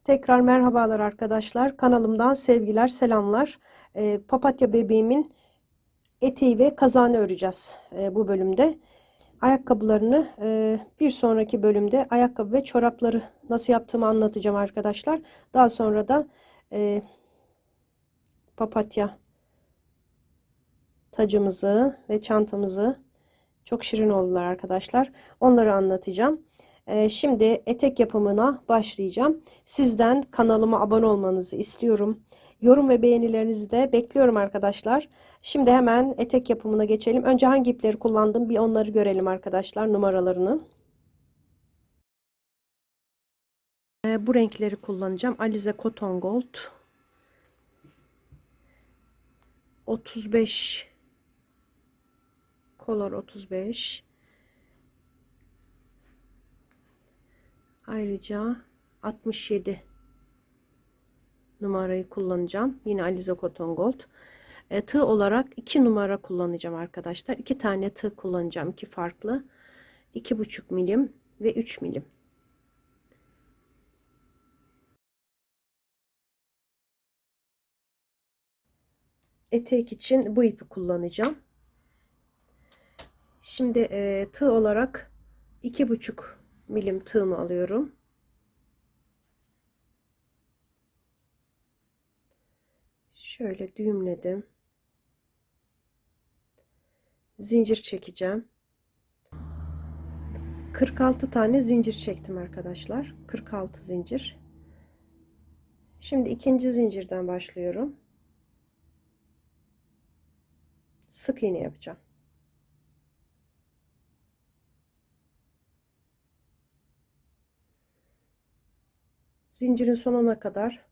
Tekrar merhabalar arkadaşlar. Kanalımdan sevgiler, selamlar. Papatya bebeğimin eteği ve kazağını öreceğiz bu bölümde. Ayakkabılarını bir sonraki bölümde ayakkabı ve çorapları nasıl yaptığımı anlatacağım arkadaşlar. Daha sonra da papatya tacımızı ve çantamızı, çok şirin oldular arkadaşlar, onları anlatacağım. Şimdi etek yapımına başlayacağım. Sizden kanalıma abone olmanızı istiyorum. Yorum ve beğenilerinizi de bekliyorum arkadaşlar. Şimdi hemen etek yapımına geçelim. Önce hangi ipleri kullandım bir onları görelim arkadaşlar, numaralarını. Bu renkleri kullanacağım. Alize Cotton Gold 35, Color 35. Ayrıca 67 numarayı kullanacağım. Yine Alize Cotton Gold. Tığ olarak 2 numara kullanacağım arkadaşlar. 2 tane tığ kullanacağım. 2 farklı. 2,5 milim ve 3 milim. Etek için bu ipi kullanacağım. Şimdi tığ olarak 2,5 milim tığımı alıyorum. Şöyle düğümledim. Zincir çekeceğim. 46 tane zincir çektim arkadaşlar. 46 zincir. Şimdi ikinci zincirden başlıyorum. Sık iğne yapacağım. Zincirin sonuna kadar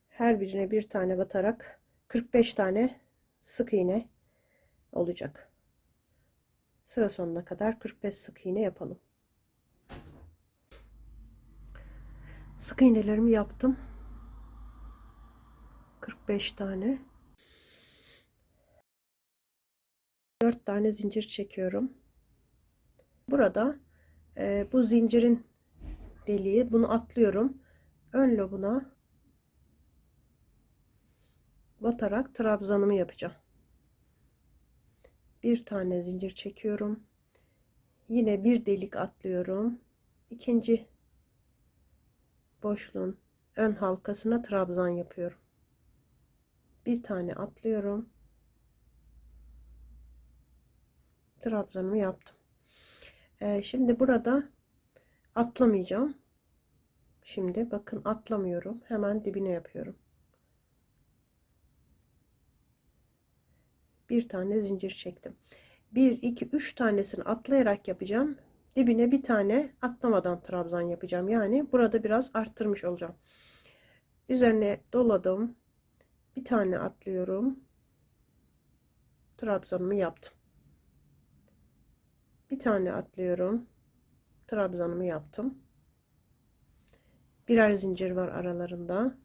her birine bir tane batarak 45 tane sık iğne olacak. Sıra sonuna kadar 45 sık iğne yapalım. Sık iğnelerimi yaptım. 45 tane. 4 tane zincir çekiyorum. Burada bu zincirin deliği, bunu atlıyorum. Ön lobuna batarak trabzanımı yapacağım. Bir tane zincir çekiyorum. Yine bir delik atlıyorum. İkinci boşluğun ön halkasına trabzan yapıyorum. Bir tane atlıyorum. Trabzanımı yaptım. Şimdi burada atlamayacağım. Şimdi bakın, atlamıyorum. Hemen dibine yapıyorum. Bir tane zincir çektim. 1 2 3 tanesini atlayarak yapacağım. Dibine bir tane atlamadan trabzan yapacağım. Yani burada biraz arttırmış olacağım. Üzerine doladım. Bir tane atlıyorum. Trabzanımı yaptım. Bir tane atlıyorum. Trabzanımı yaptım. Birer zincir var aralarında.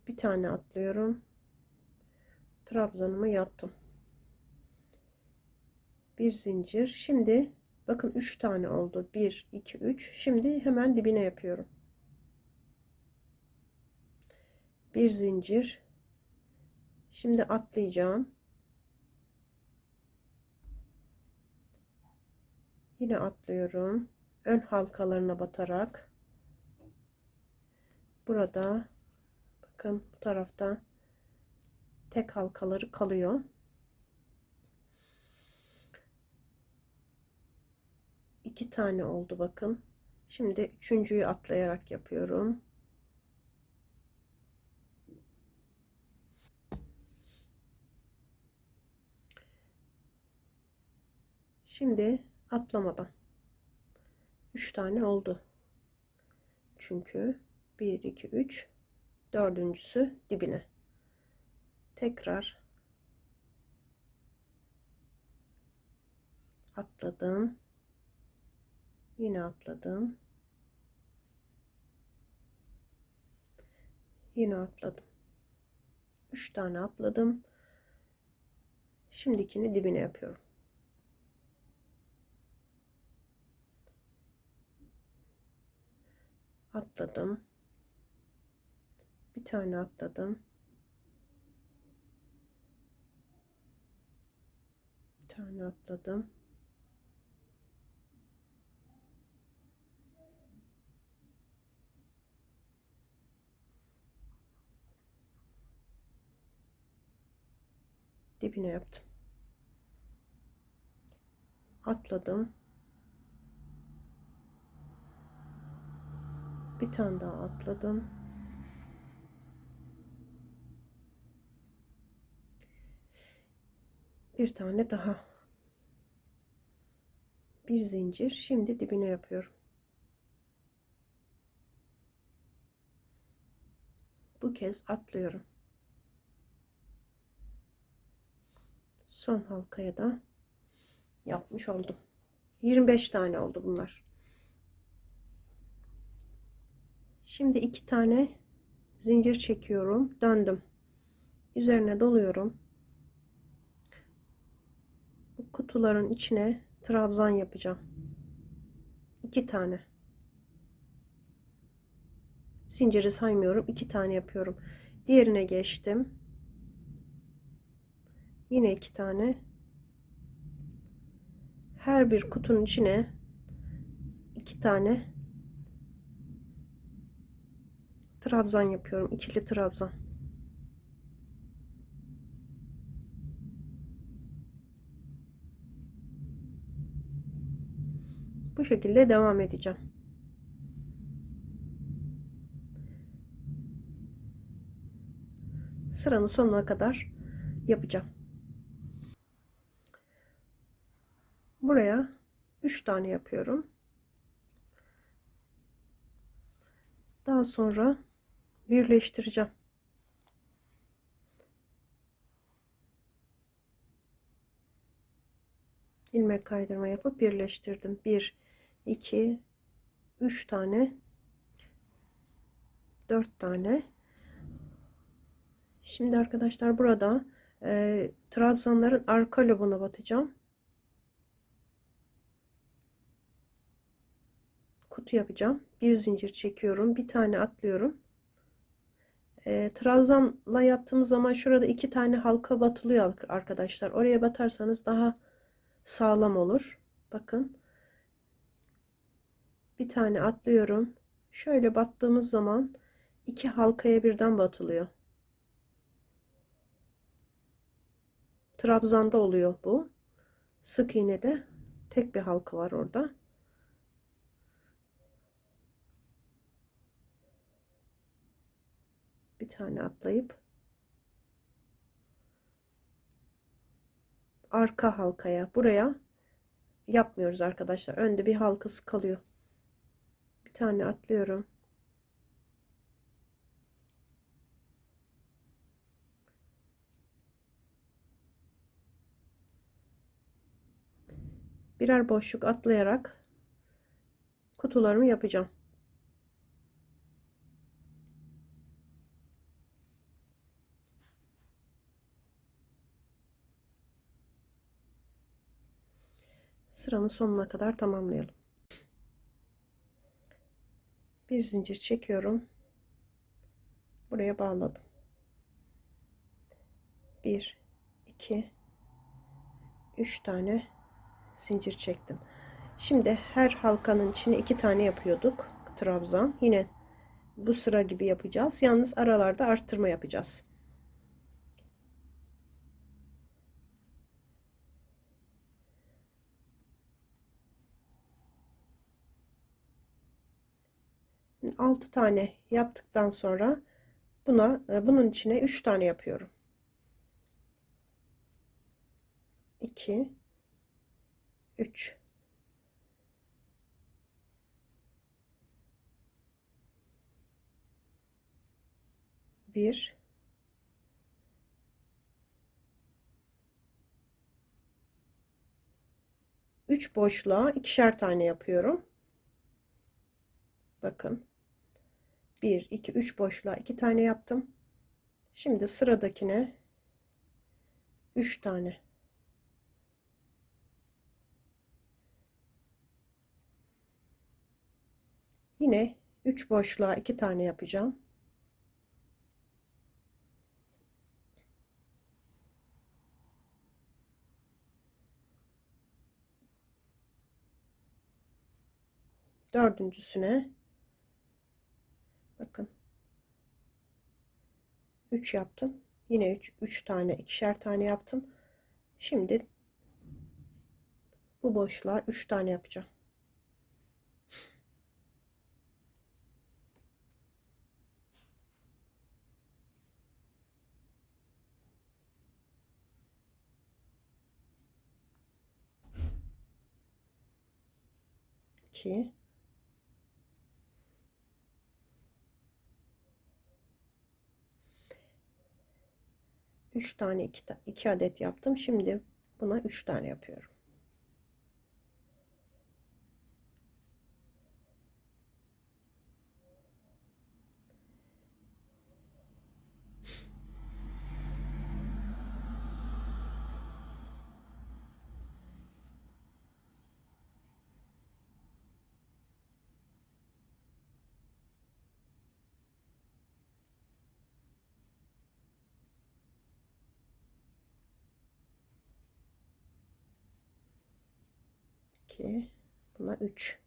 Bir tane atlıyorum. Trabzanımı yaptım. Bir zincir. Şimdi bakın 3 tane oldu. 1 2 3. Şimdi hemen dibine yapıyorum. Bir zincir. Şimdi atlayacağım. Yine atlıyorum. Ön halkalarına batarak. Burada bakın, bu tarafta tek halkaları kalıyor. İki tane oldu bakın. Şimdi üçüncüyü atlayarak yapıyorum. Şimdi atlamadan 3 tane oldu. Çünkü 1 2 3, dördüncüsü dibine. Tekrar atladım. Yine atladım. Yine atladım. 3 tane atladım. Şimdikini dibine yapıyorum. atladım, bir tane atladım, bir tane atladım, dibine yaptım, atladım, bir tane daha atladım, bir tane daha, bir zincir. Şimdi dibine yapıyorum. Bu kez atlıyorum. Son halkaya da yapmış oldum. 25 tane oldu bunlar. Şimdi 2 tane zincir çekiyorum, döndüm, üzerine doluyorum. Bu kutuların içine trabzan yapacağım. 2 tane zinciri saymıyorum, 2 tane yapıyorum. Diğerine geçtim, yine 2 tane. Her bir kutunun içine 2 tane trabzan yapıyorum, ikili trabzan. Bu şekilde devam edeceğim. Sıranın sonuna kadar yapacağım. Buraya 3 tane yapıyorum. Daha sonra birleştireceğim. İlmek kaydırma yapıp birleştirdim. 1 2 3 tane, 4 tane. Şimdi arkadaşlar burada trabzanların arka lobuna batacağım. Kutu yapacağım. Bir zincir çekiyorum, bir tane atlıyorum. Trabzanla yaptığımız zaman şurada 2 tane halka batılıyor arkadaşlar. Oraya batarsanız daha sağlam olur. Bakın, bir tane atlıyorum. Şöyle battığımız zaman 2 halkaya birden batılıyor. Trabzanda oluyor bu. Sık iğnede tek bir halka var orada. Bir tane atlayıp arka halkaya, buraya yapmıyoruz arkadaşlar. Önde bir halkası kalıyor. Bir tane atlıyorum. Birer boşluk atlayarak kutularımı yapacağım. Sıranın sonuna kadar tamamlayalım. Bir zincir çekiyorum. Buraya bağladım. 1 2 3 tane zincir çektim. Şimdi her halkanın içine 2 tane yapıyorduk trabzan. Yine bu sıra gibi yapacağız. Yalnız aralarda arttırma yapacağız. Altı tane yaptıktan sonra bunun içine 3 tane yapıyorum. 2 3 1 3 boşluğa ikişer tane yapıyorum. Bakın, 1 2 3 boşluğa 2 tane yaptım. Şimdi sıradakine 3 tane. Yine 3 boşluğa 2 tane yapacağım. Dördüncüsüne bakın 3 yaptım. Yine 3 tane, ikişer tane yaptım. Şimdi bu boşluğa 3 tane yapacağım. İki, 3 tane 2 adet yaptım. Şimdi buna 3 tane yapıyorum. İki, buna 3.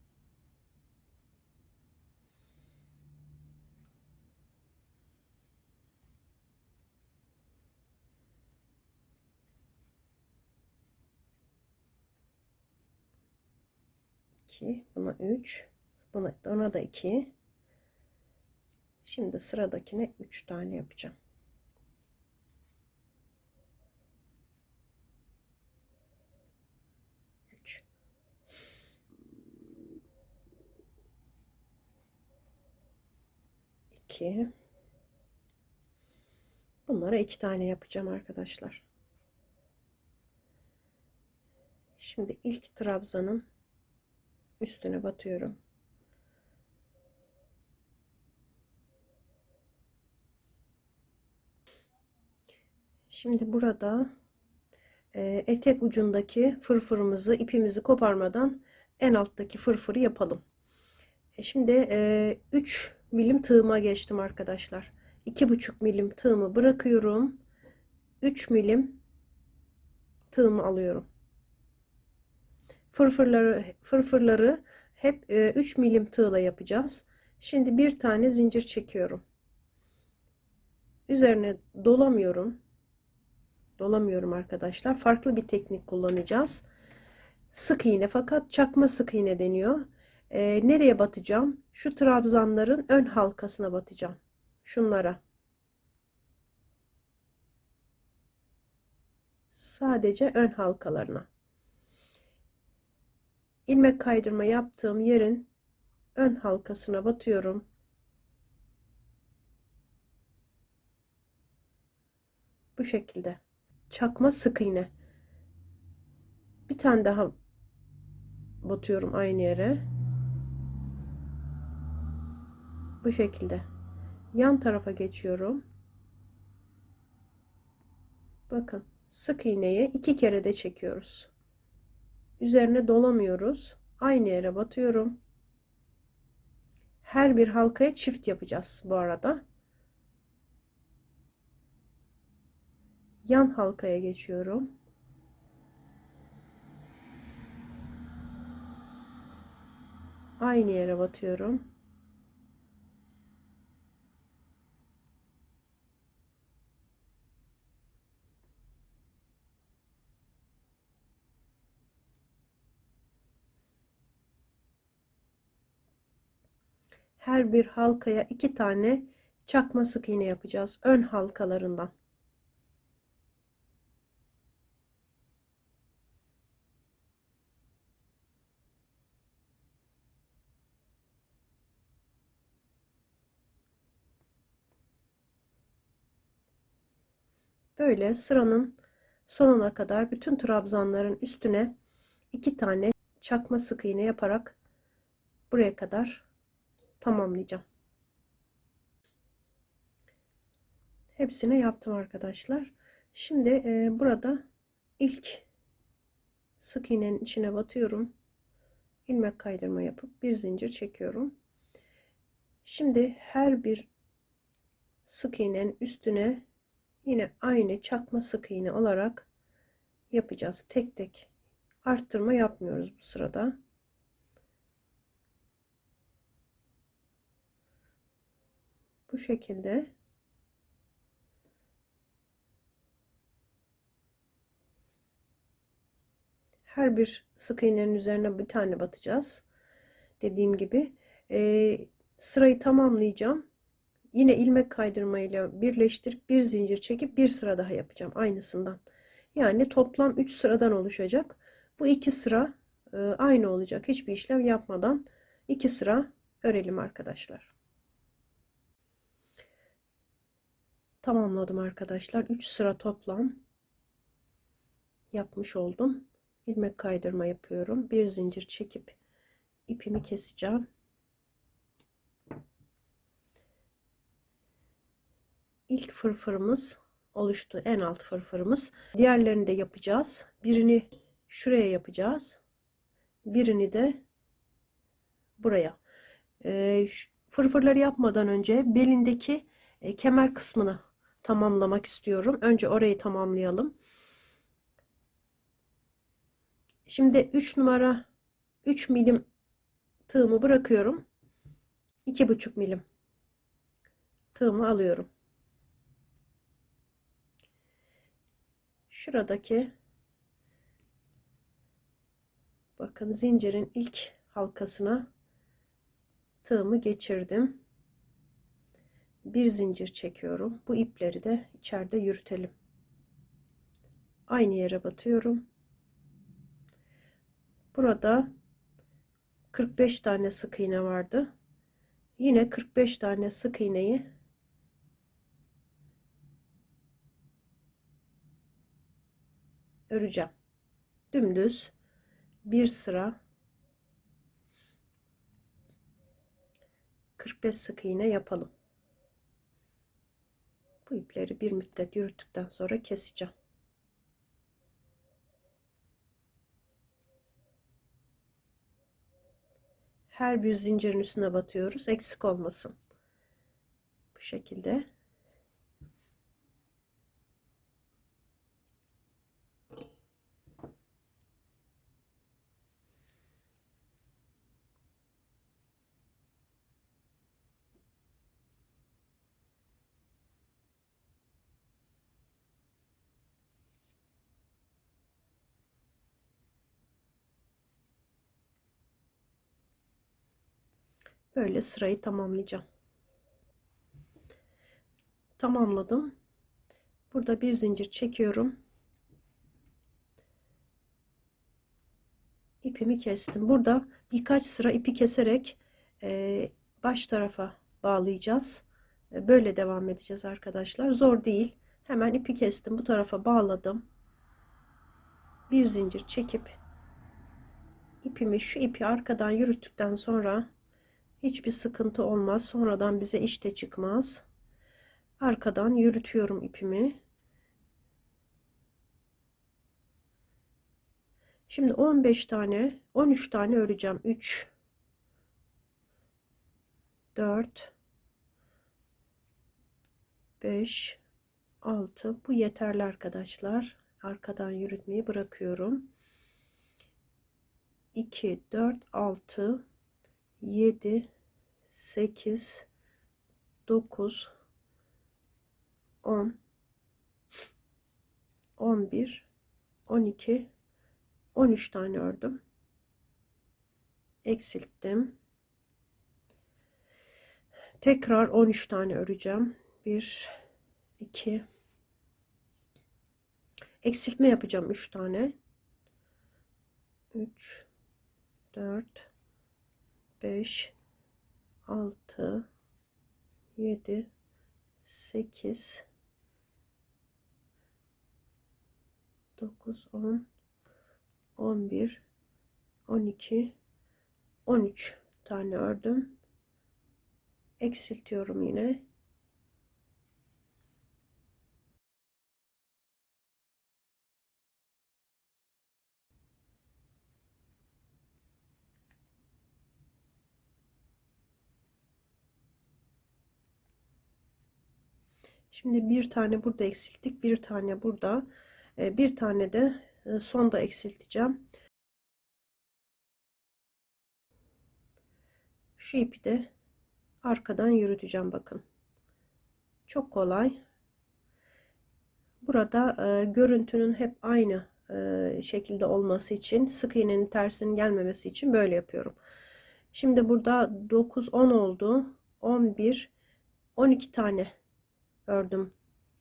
2, buna 3, ona da 2. Şimdi sıradakine 3 tane yapacağım. Üç. İki. Bunlara 2 tane yapacağım arkadaşlar. Şimdi ilk trabzanın üstüne batıyorum. Şimdi burada etek ucundaki fırfırımızı, ipimizi koparmadan en alttaki fırfırı yapalım. Şimdi 3 milim tığıma geçtim arkadaşlar. 2,5 milim tığımı bırakıyorum. 3 milim tığımı alıyorum. Fırfırları hep 3 milim tığla yapacağız. Şimdi bir tane zincir çekiyorum. Üzerine dolamıyorum arkadaşlar. Farklı bir teknik kullanacağız. Sık iğne, fakat çakma sık iğne deniyor. Nereye batacağım? Şu trabzanların ön halkasına batacağım. Şunlara. Sadece ön halkalarına. İlmek kaydırma yaptığım yerin ön halkasına batıyorum. Bu şekilde. Çakma sık iğne. Bir tane daha batıyorum aynı yere. Bu şekilde. Yan tarafa geçiyorum. Bakın, sık iğneyi 2 kere de çekiyoruz. Üzerine dolamıyoruz. Aynı yere batıyorum. Her bir halkaya çift yapacağız bu arada. Yan halkaya geçiyorum. Aynı yere batıyorum. Her bir halkaya 2 tane çakma sık iğne yapacağız ön halkalarından. Böyle sıranın sonuna kadar bütün trabzanların üstüne 2 tane çakma sık iğne yaparak buraya kadar tamamlayacağım. Hepsine yaptım arkadaşlar. Şimdi burada ilk sık iğnenin içine batıyorum. İlmek kaydırma yapıp bir zincir çekiyorum. Şimdi her bir sık iğnenin üstüne yine aynı çakma sık iğne olarak yapacağız. Tek tek arttırma yapmıyoruz bu sırada. Bu şekilde her bir sık iğnenin üzerine bir tane batacağız. Dediğim gibi sırayı tamamlayacağım. Yine ilmek kaydırmayla birleştirip bir zincir çekip bir sıra daha yapacağım aynısından. Yani toplam 3 sıradan oluşacak. Bu 2 sıra aynı olacak. Hiçbir işlem yapmadan 2 sıra örelim arkadaşlar. Tamamladım arkadaşlar. 3 sıra toplam yapmış oldum. İlmek kaydırma yapıyorum. Bir zincir çekip ipimi keseceğim. İlk fırfırımız oluştu. En alt fırfırımız. Diğerlerini de yapacağız. Birini şuraya yapacağız. Birini de buraya. Fırfırları yapmadan önce belindeki kemer kısmını tamamlamak istiyorum. Önce orayı tamamlayalım. Şimdi 3 numara 3 milim tığımı bırakıyorum. 2,5 milim tığımı alıyorum. Şuradaki bakın zincirin ilk halkasına tığımı geçirdim. Bir zincir çekiyorum. Bu ipleri de içeride yürütelim. Aynı yere batıyorum. Burada 45 tane sık iğne vardı. Yine 45 tane sık iğneyi öreceğim. Dümdüz bir sıra 45 sık iğne yapalım. Bu ipleri bir müddet yürüttükten sonra keseceğim. Her bir zincirin üstüne batıyoruz. Eksik olmasın. Bu şekilde. Böyle sırayı tamamlayacağım. Tamamladım. Burada bir zincir çekiyorum. İpimi kestim. Burada birkaç sıra ipi keserek baş tarafa bağlayacağız. Böyle devam edeceğiz arkadaşlar. Zor değil. Hemen ipi kestim. Bu tarafa bağladım. Bir zincir çekip ipimi şu ipi arkadan yürüttükten sonra hiçbir sıkıntı olmaz. Sonradan bize iş de çıkmaz. Arkadan yürütüyorum ipimi. Şimdi 15 tane 13 tane öreceğim. 3 4 5 6 bu yeterli arkadaşlar. Arkadan yürütmeyi bırakıyorum. 2 4 6 7 8 9 10 11 12 13 tane ördüm. Eksilttim. Tekrar 13 tane öreceğim. 1 2 eksiltme yapacağım 3 tane. 3 4 5 6 7 8 9 10 11 12 13 tane ördüm. Eksiltiyorum yine. Şimdi bir tane burada eksilttik, bir tane burada, bir tane de sonda eksilteceğim. Şu ipi de arkadan yürüteceğim, bakın. Çok kolay. Burada görüntünün hep aynı şekilde olması için, sık iğnenin tersinin gelmemesi için böyle yapıyorum. Şimdi burada 9 10 oldu. 11 12 tane ördüm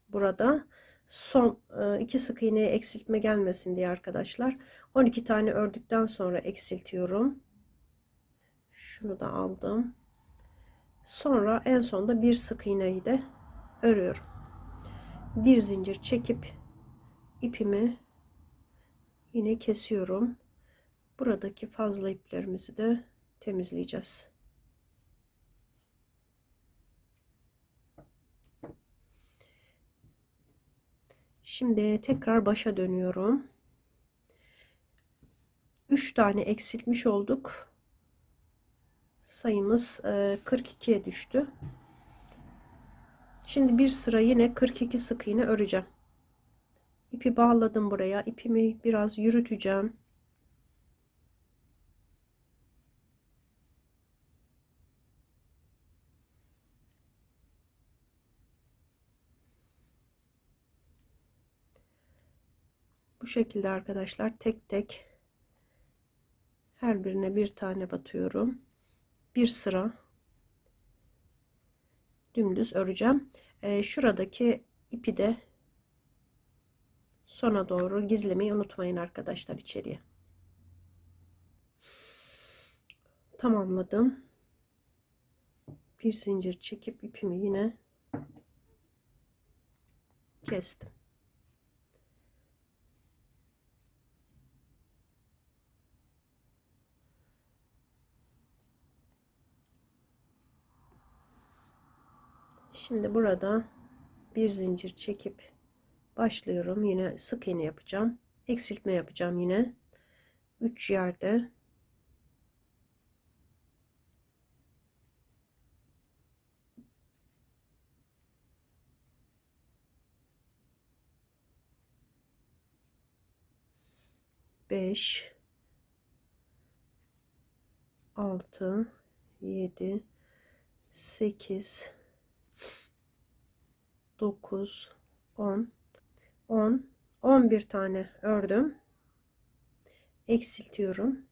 burada. Son iki sık iğneye eksiltme gelmesin diye arkadaşlar. 12 tane ördükten sonra eksiltiyorum. Şunu da aldım. Sonra en sonda bir sık iğneyi de örüyorum. Bir zincir çekip ipimi yine kesiyorum. Buradaki fazla iplerimizi de temizleyeceğiz. Şimdi tekrar başa dönüyorum. 3 tane eksiltmiş olduk. Sayımız 42'ye düştü. Şimdi bir sıra yine 42 sık iğne öreceğim. İpi bağladım buraya. İpimi biraz yürüteceğim. Bu şekilde arkadaşlar tek tek her birine bir tane batıyorum. Bir sıra dümdüz öreceğim. Şuradaki ipi de sona doğru gizlemeyi unutmayın arkadaşlar, içeriye. Tamamladım. Bir zincir çekip ipimi yine kestim. Şimdi burada bir zincir çekip başlıyorum. Yine sık iğne yapacağım. Eksiltme yapacağım yine. 3 yerde. Beş, 6, 7, 8, 9, 10, 11 tane ördüm. Eksiltiyorum.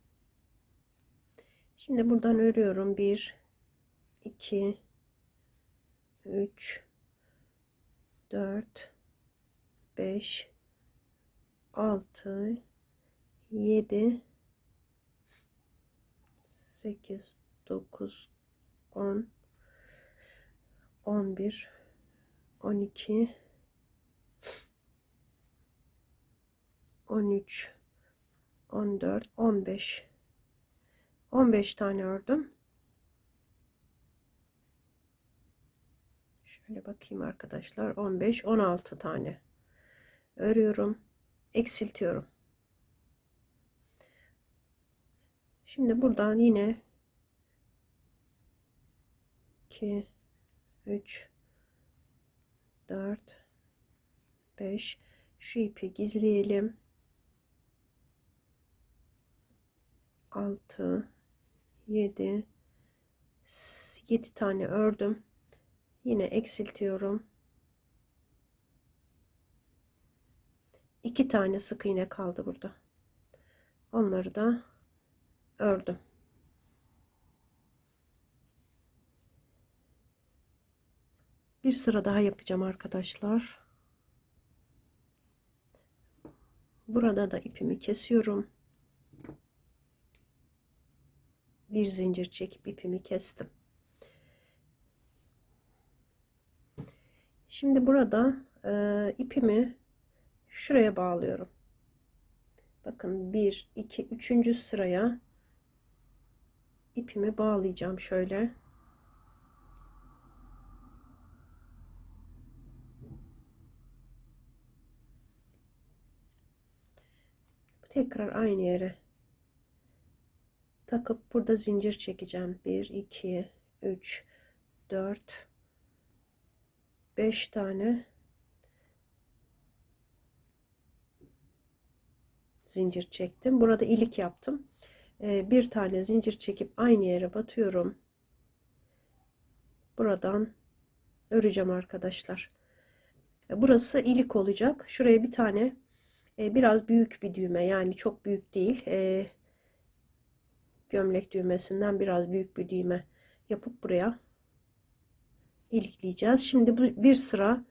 Şimdi buradan örüyorum. 1, 2, 3, 4, 5, 6, 7, 8, 9, 10, 11, 12, 13, 14, 15. 15 tane ördüm. Şöyle bakayım arkadaşlar. 15, 16 tane örüyorum. Eksiltiyorum. Şimdi buradan yine 2, 3, 4, 5, şu ipi gizleyelim. 6, 7, 7 tane ördüm. Yine eksiltiyorum. 2 tane sık iğne kaldı burada. Onları da ördüm. Bir sıra daha yapacağım arkadaşlar. Burada da ipimi kesiyorum. Bir zincir çekip ipimi kestim. Şimdi burada ipimi şuraya bağlıyorum. Bakın 1, 2, 3. sıraya ipimi bağlayacağım şöyle. Tekrar aynı yere takıp burada zincir çekeceğim. 1, 2, 3, 4, 5 tane zincir çektim. Burada ilik yaptım. Bir tane zincir çekip aynı yere batıyorum. Buradan öreceğim arkadaşlar. Burası ilik olacak. Şuraya bir tane biraz büyük bir düğme, yani çok büyük değil. Gömlek düğmesinden biraz büyük bir düğme yapıp buraya ilikleyeceğiz. Şimdi bu bir sıra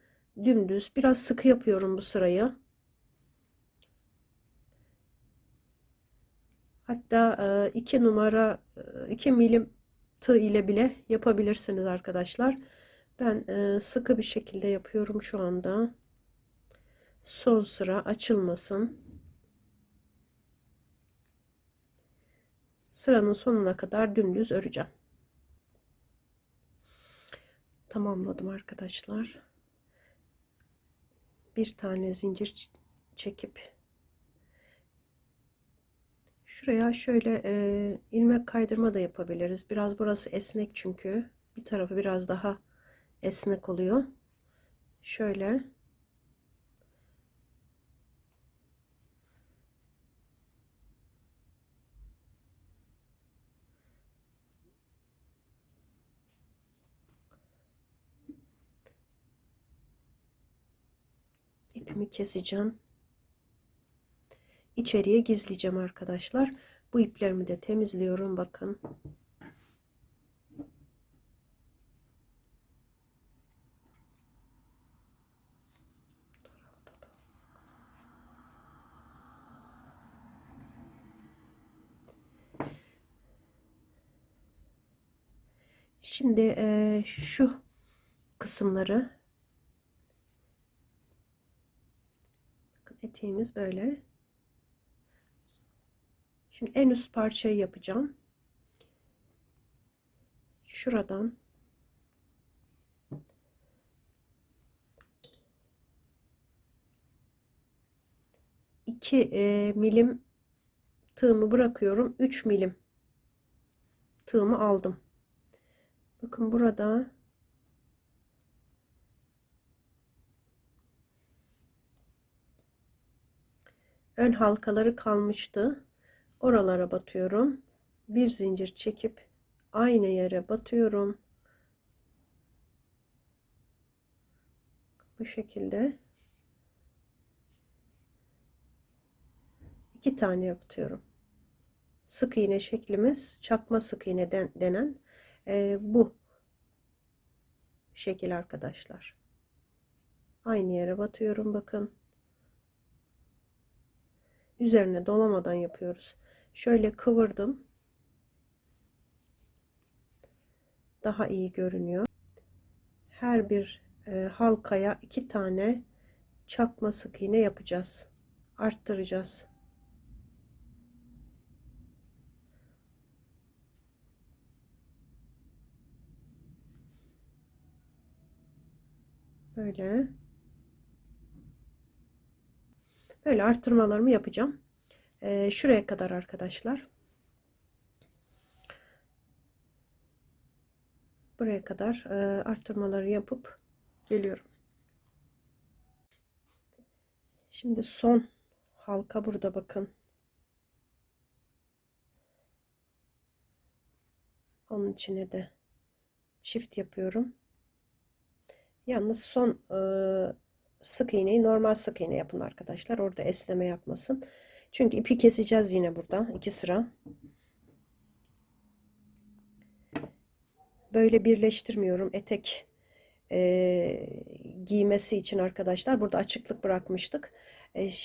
dümdüz, biraz sıkı yapıyorum bu sırayı. Hatta 2 numara 2 milim tığ ile bile yapabilirsiniz arkadaşlar. Ben sıkı bir şekilde yapıyorum şu anda. Son sıra açılmasın. Sıranın sonuna kadar dümdüz öreceğim. Tamamladım arkadaşlar. Bir tane zincir çekip şuraya şöyle ilmek kaydırma da yapabiliriz. Biraz burası esnek, çünkü bir tarafı biraz daha esnek oluyor. Şöyle ipimi keseceğim. İçeriye gizleyeceğim arkadaşlar. Bu iplerimi de temizliyorum, bakın. Şimdi şu kısımları, bakın eteğimiz böyle. Şimdi en üst parçayı yapacağım. Şuradan iki milim tığımı bırakıyorum. 3 milim tığımı aldım. Bakın burada ön halkaları kalmıştı. Oralara batıyorum. Bir zincir çekip aynı yere batıyorum. Bu şekilde 2 tane batıyorum. Sık iğne şeklimiz çakma sık iğne denen bu şekil arkadaşlar. Aynı yere batıyorum, bakın. Üzerine dolamadan yapıyoruz. Şöyle kıvırdım. Daha iyi görünüyor. Her bir halkaya 2 tane çakma sık iğne yapacağız. Arttıracağız. Böyle. Böyle arttırmalarımı yapacağım. Şuraya kadar arkadaşlar. Buraya kadar arttırmaları yapıp geliyorum. Şimdi son halka burada, bakın. Onun içine de çift yapıyorum. Yalnız son sık iğneyi normal sık iğne yapın arkadaşlar. Orada esneme yapmasın. Çünkü ipi keseceğiz yine burada 2 sıra. Böyle birleştirmiyorum. Etek giymesi için arkadaşlar. Burada açıklık bırakmıştık.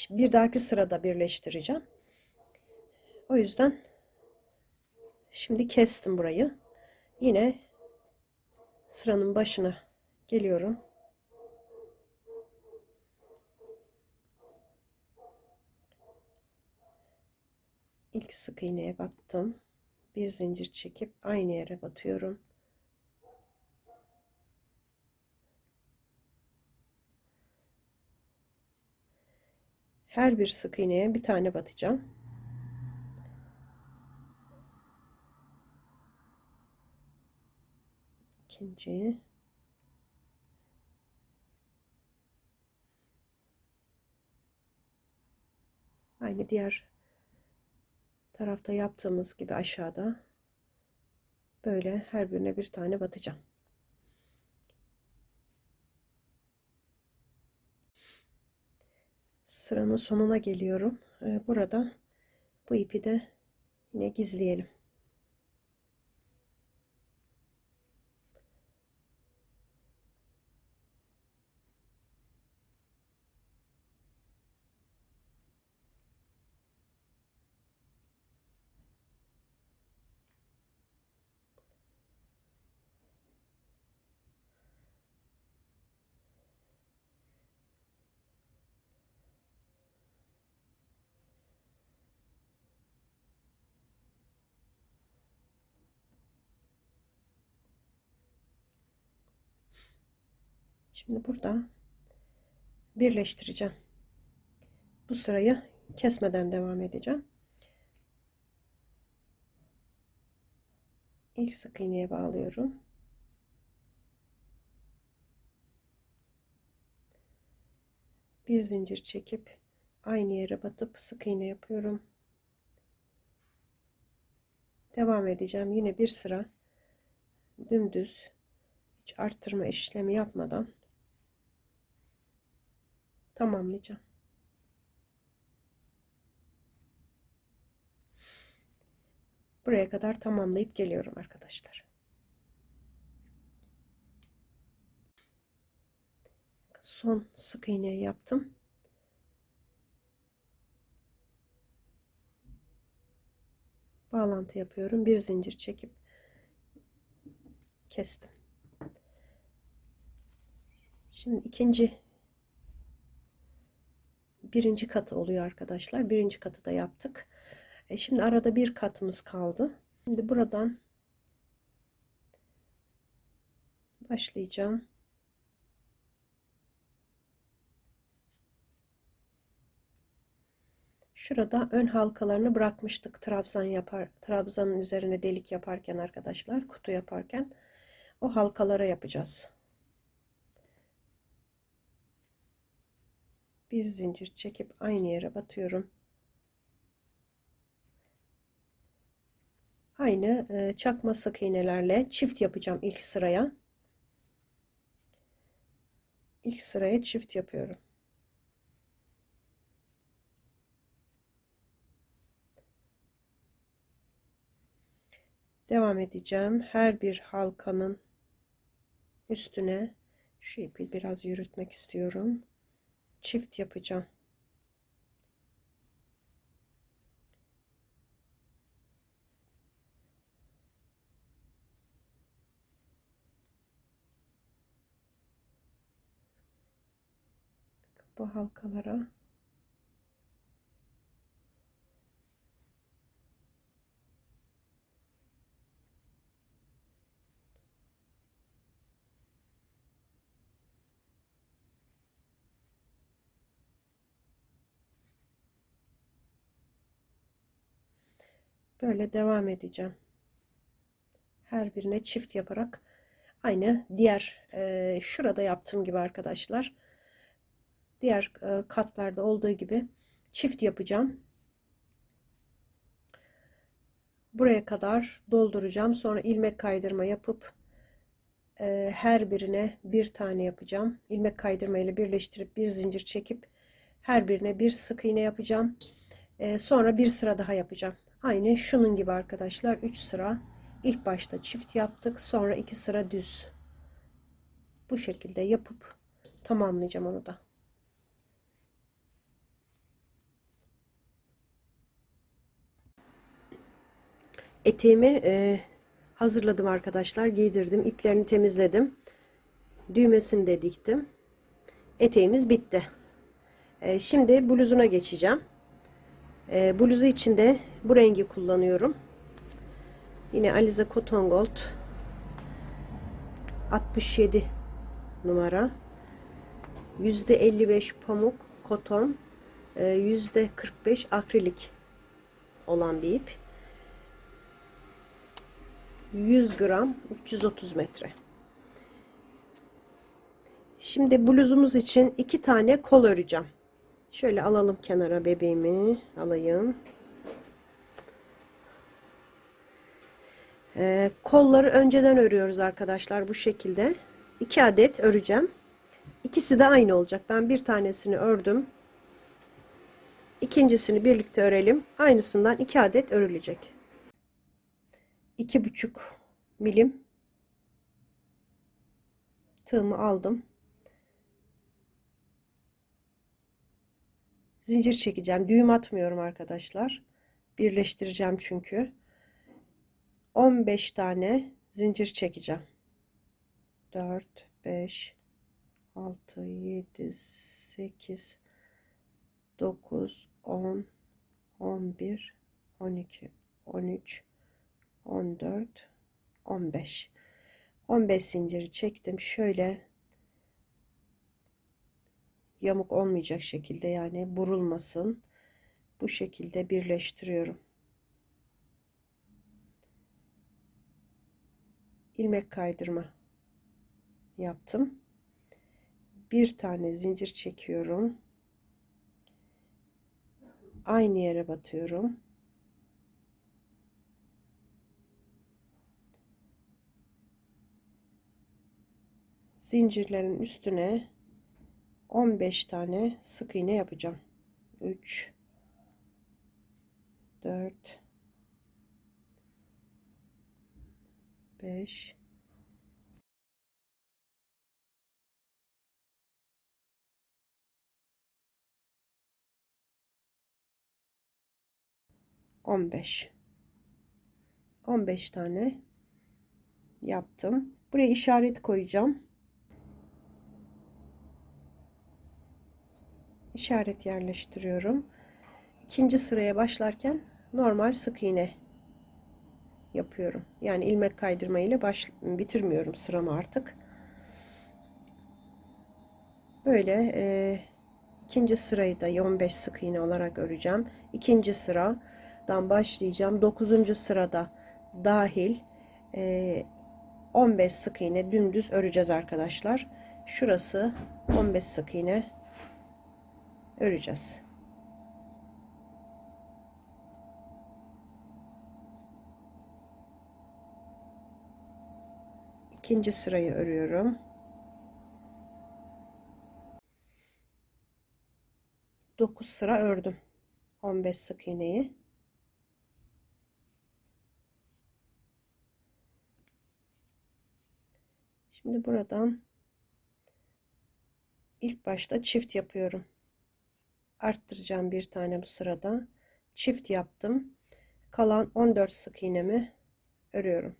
Bir dahaki sırada birleştireceğim. O yüzden şimdi kestim burayı. Yine sıranın başına geliyorum. İlk sık iğneye battım. Bir zincir çekip aynı yere batıyorum. Her bir sık iğneye bir tane batacağım. İkinci. Aynı diğer tarafta yaptığımız gibi aşağıda böyle her birine bir tane batacağım. Sıranın sonuna geliyorum. Burada bu ipi de yine gizleyelim. Şimdi burada birleştireceğim. Bu sırayı kesmeden devam edeceğim. İlk sık iğneye bağlıyorum. Bir zincir çekip aynı yere batıp sık iğne yapıyorum. Devam edeceğim. Yine bir sıra dümdüz, hiç arttırma işlemi yapmadan tamamlayacağım. Buraya kadar tamamlayıp geliyorum arkadaşlar. Son sık iğneyi yaptım. Bağlantı yapıyorum. Bir zincir çekip kestim. Şimdi birinci katı oluyor arkadaşlar. Birinci katı da yaptık. Şimdi arada bir katımız kaldı. Şimdi buradan başlayacağım. Şurada ön halkalarını bırakmıştık. Trabzanın üzerine delik yaparken arkadaşlar, kutu yaparken o halkalara yapacağız. Bir zincir çekip aynı yere batıyorum. Aynı çakma sık iğnelerle çift yapacağım ilk sıraya. İlk sıraya çift yapıyorum. Devam edeceğim. Her bir halkanın üstüne şu ipi biraz yürütmek istiyorum. Çift yapacağım. Bu halkalara böyle devam edeceğim. Her birine çift yaparak aynı diğer şurada yaptığım gibi arkadaşlar. Diğer katlarda olduğu gibi çift yapacağım. Buraya kadar dolduracağım. Sonra ilmek kaydırma yapıp her birine bir tane yapacağım. İlmek kaydırma ile birleştirip bir zincir çekip her birine bir sık iğne yapacağım. Sonra bir sıra daha yapacağım. Aynı şunun gibi arkadaşlar. 3 sıra ilk başta çift yaptık. Sonra 2 sıra düz. Bu şekilde yapıp tamamlayacağım onu da. Eteğimi hazırladım arkadaşlar. Giydirdim. İplerini temizledim. Düğmesini de diktim. Eteğimiz bitti. Şimdi bluzuna geçeceğim. Bluzu için de bu rengi kullanıyorum. Yine Alize Cotton Gold 67 numara. %55 pamuk koton, %45 akrilik olan bir ip. 100 gram 330 metre. Şimdi bluzumuz için 2 tane kol öreceğim. Şöyle alalım kenara, bebeğimi alayım. Kolları önceden örüyoruz arkadaşlar, bu şekilde. 2 adet öreceğim. İkisi de aynı olacak. Ben bir tanesini ördüm. İkincisini birlikte örelim. Aynısından 2 adet örülecek. 2,5 milim tığımı aldım. Zincir çekeceğim. Düğüm atmıyorum arkadaşlar. Birleştireceğim çünkü. 15 tane zincir çekeceğim. 4, 5, 6, 7, 8, 9, 10, 11, 12, 13, 14, 15. 15 zinciri çektim. Şöyle yamuk olmayacak şekilde, yani burulmasın. Bu şekilde birleştiriyorum. İlmek kaydırma yaptım. Bir tane zincir çekiyorum. Aynı yere batıyorum. Zincirlerin üstüne 15 tane sık iğne yapacağım. 3, 4, 5, 15. 15 tane yaptım. Buraya işaret koyacağım. İşaret yerleştiriyorum. İkinci sıraya başlarken normal sık iğne yapıyorum. Yani ilmek kaydırma ile bitirmiyorum sıramı artık. Böyle ikinci sırayı da 15 sık iğne olarak öreceğim. İkinci sıradan başlayacağım. 9. sırada dahil 15 sık iğne dümdüz öreceğiz arkadaşlar. Şurası 15 sık iğne öreceğiz. İkinci sırayı örüyorum. 9 sıra ördüm. 15 sık iğneyi. Şimdi buradan ilk başta çift yapıyorum. Arttıracağım bir tane bu sırada. Çift yaptım. Kalan 14 sık iğnemi örüyorum.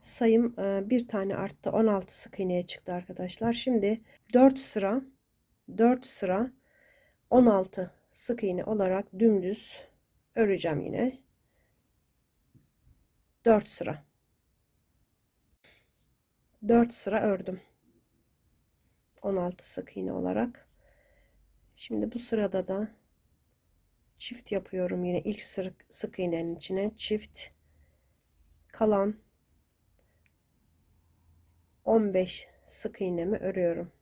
Sayım bir tane arttı. 16 sık iğneye çıktı arkadaşlar. Şimdi 4 sıra 4 sıra 16 sık iğne olarak dümdüz öreceğim yine. 4 sıra. 4 sıra ördüm. 16 sık iğne olarak. Şimdi bu sırada da çift yapıyorum yine ilk sık iğnenin içine çift. Kalan 15 sık iğnemi örüyorum.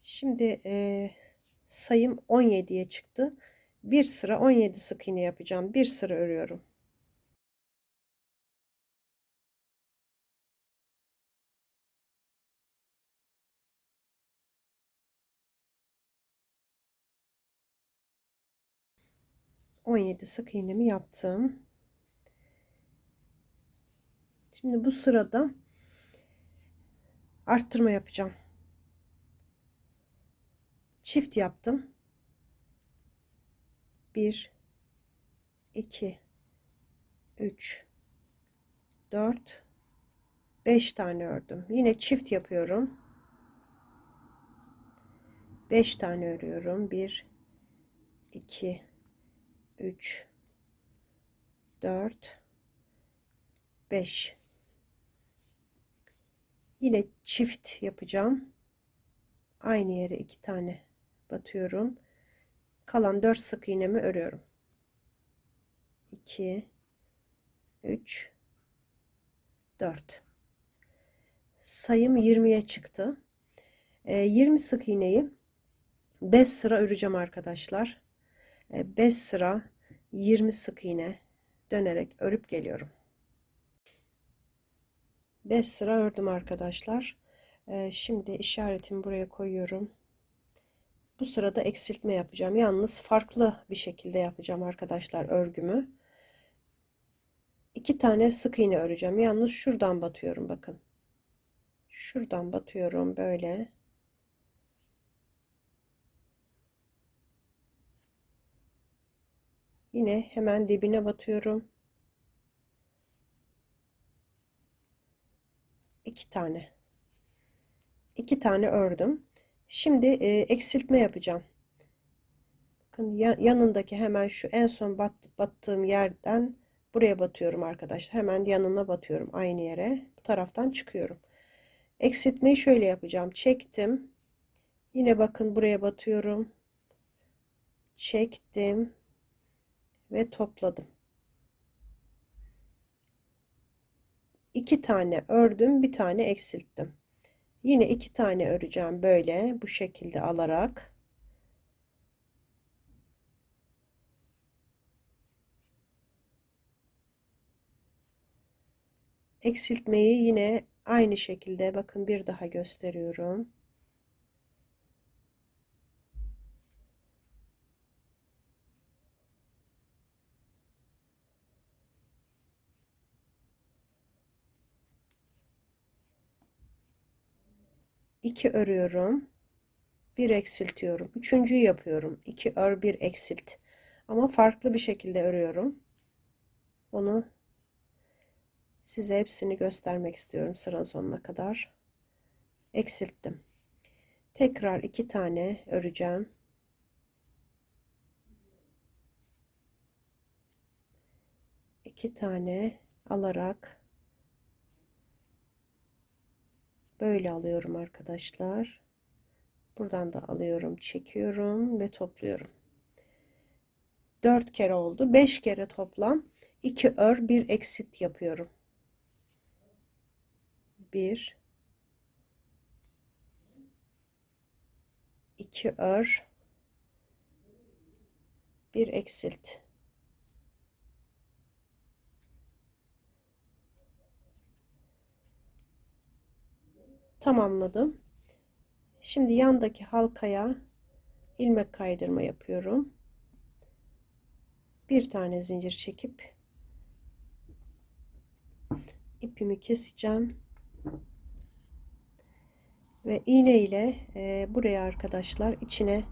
Şimdi sayım 17'ye çıktı. Bir sıra 17 sık iğne yapacağım. Bir sıra örüyorum. 17 sık iğnemi yaptım. Şimdi bu sırada arttırma yapacağım. Çift yaptım. 1, 2, 3, 4, 5 tane ördüm. Yine çift yapıyorum. 5 tane örüyorum. 1 2 3 4 5. Yine çift yapacağım. Aynı yere 2 tane batıyorum. Kalan 4 sık iğnemi örüyorum. 2 3 4. Sayım 20'ye çıktı. 20 sık iğneyi 5 sıra öreceğim arkadaşlar. 5 sıra 20 sık iğne dönerek örüp geliyorum. 5 sıra ördüm arkadaşlar. Şimdi işaretimi buraya koyuyorum. Bu sırada eksiltme yapacağım. Yalnız farklı bir şekilde yapacağım arkadaşlar örgümü. 2 tane sık iğne öreceğim. Yalnız şuradan batıyorum bakın. Şuradan batıyorum böyle. Yine hemen dibine batıyorum. 2 tane. 2 tane ördüm. Şimdi eksiltme yapacağım. Bakın yanındaki hemen şu en son battığım yerden buraya batıyorum arkadaşlar. Hemen yanına batıyorum aynı yere. Bu taraftan çıkıyorum. Eksiltmeyi şöyle yapacağım. Çektim. Yine bakın buraya batıyorum. Çektim ve topladım. 2 tane ördüm, bir tane eksilttim. Yine 2 tane öreceğim böyle bu şekilde alarak. Eksiltmeyi yine aynı şekilde bakın bir daha gösteriyorum. İki örüyorum. Bir eksiltiyorum. Üçüncüyü yapıyorum. 2 ör, bir eksilt. Ama farklı bir şekilde örüyorum. Onu size hepsini göstermek istiyorum sıranın sonuna kadar. Eksilttim. Tekrar 2 tane öreceğim. 2 tane alarak böyle alıyorum arkadaşlar. Buradan da alıyorum, çekiyorum ve topluyorum. 4 kere oldu. 5 kere toplam 2 ör, bir eksilt yapıyorum. 1 2 ör, bir eksilt. Tamamladım. Şimdi yandaki halkaya ilmek kaydırma yapıyorum. Bir tane zincir çekip ipimi keseceğim ve iğne ile buraya arkadaşlar içine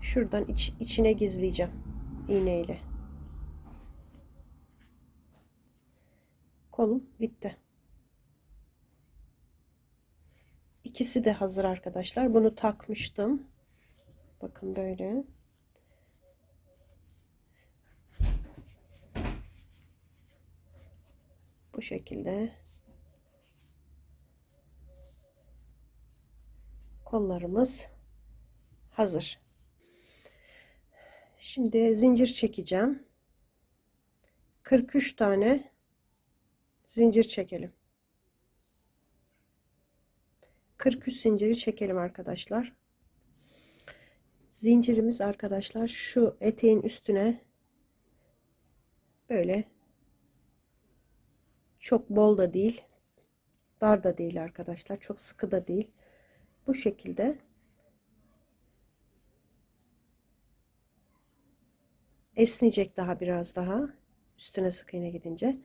şuradan içine gizleyeceğim iğne ile. Kolum bitti. İkisi de hazır arkadaşlar. Bunu takmıştım. Bakın böyle. Bu şekilde. Kollarımız hazır. Şimdi zincir çekeceğim. 43 tane zincir çekelim. 43 zinciri çekelim arkadaşlar. Zincirimiz arkadaşlar şu eteğin üstüne böyle çok bol da değil, dar da değil arkadaşlar. Çok sıkı da değil. Bu şekilde esneyecek daha biraz daha üstüne sık iğne gidince.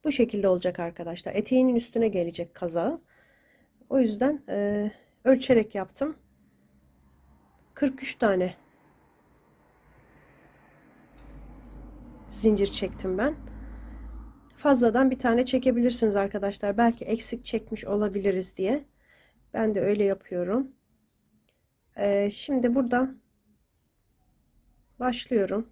Bu şekilde olacak arkadaşlar. Eteğinin üstüne gelecek kazağı. O yüzden ölçerek yaptım. 43 tane zincir çektim ben. Fazladan bir tane çekebilirsiniz arkadaşlar. Belki eksik çekmiş olabiliriz diye. Ben de öyle yapıyorum. Şimdi burada başlıyorum.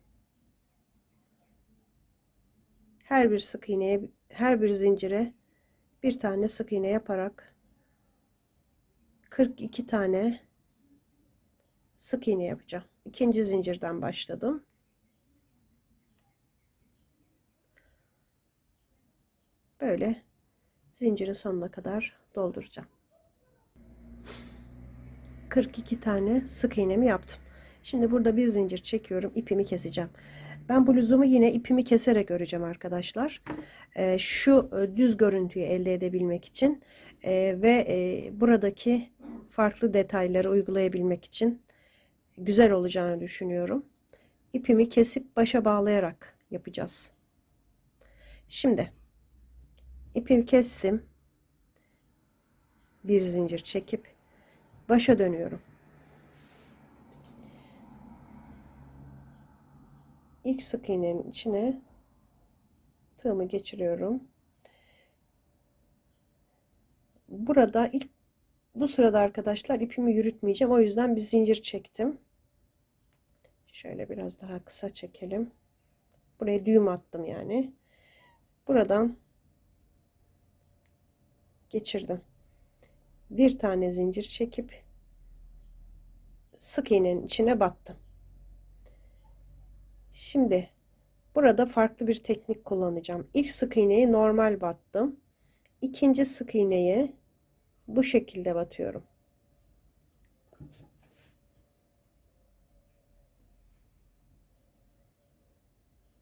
Her bir sık iğneye, her bir zincire bir tane sık iğne yaparak 42 tane sık iğne yapacağım. İkinci zincirden başladım. Böyle zincirin sonuna kadar dolduracağım. 42 tane sık iğnemi yaptım. Şimdi burada bir zincir çekiyorum, ipimi keseceğim. Ben bluzumu yine ipimi keserek öreceğim arkadaşlar. Şu düz görüntüyü elde edebilmek için ve buradaki farklı detayları uygulayabilmek için güzel olacağını düşünüyorum. İpimi kesip başa bağlayarak yapacağız. Şimdi ipimi kestim. Bir zincir çekip başa dönüyorum. İlk sık iğnenin içine tığımı geçiriyorum. Burada bu sırada arkadaşlar ipimi yürütmeyeceğim. O yüzden bir zincir çektim. Şöyle biraz daha kısa çekelim. Buraya düğüm attım yani. Buradan geçirdim. Bir tane zincir çekip sık iğnenin içine battım. Şimdi burada farklı bir teknik kullanacağım. İlk sık iğneyi normal battım. İkinci sık iğneyi bu şekilde batıyorum.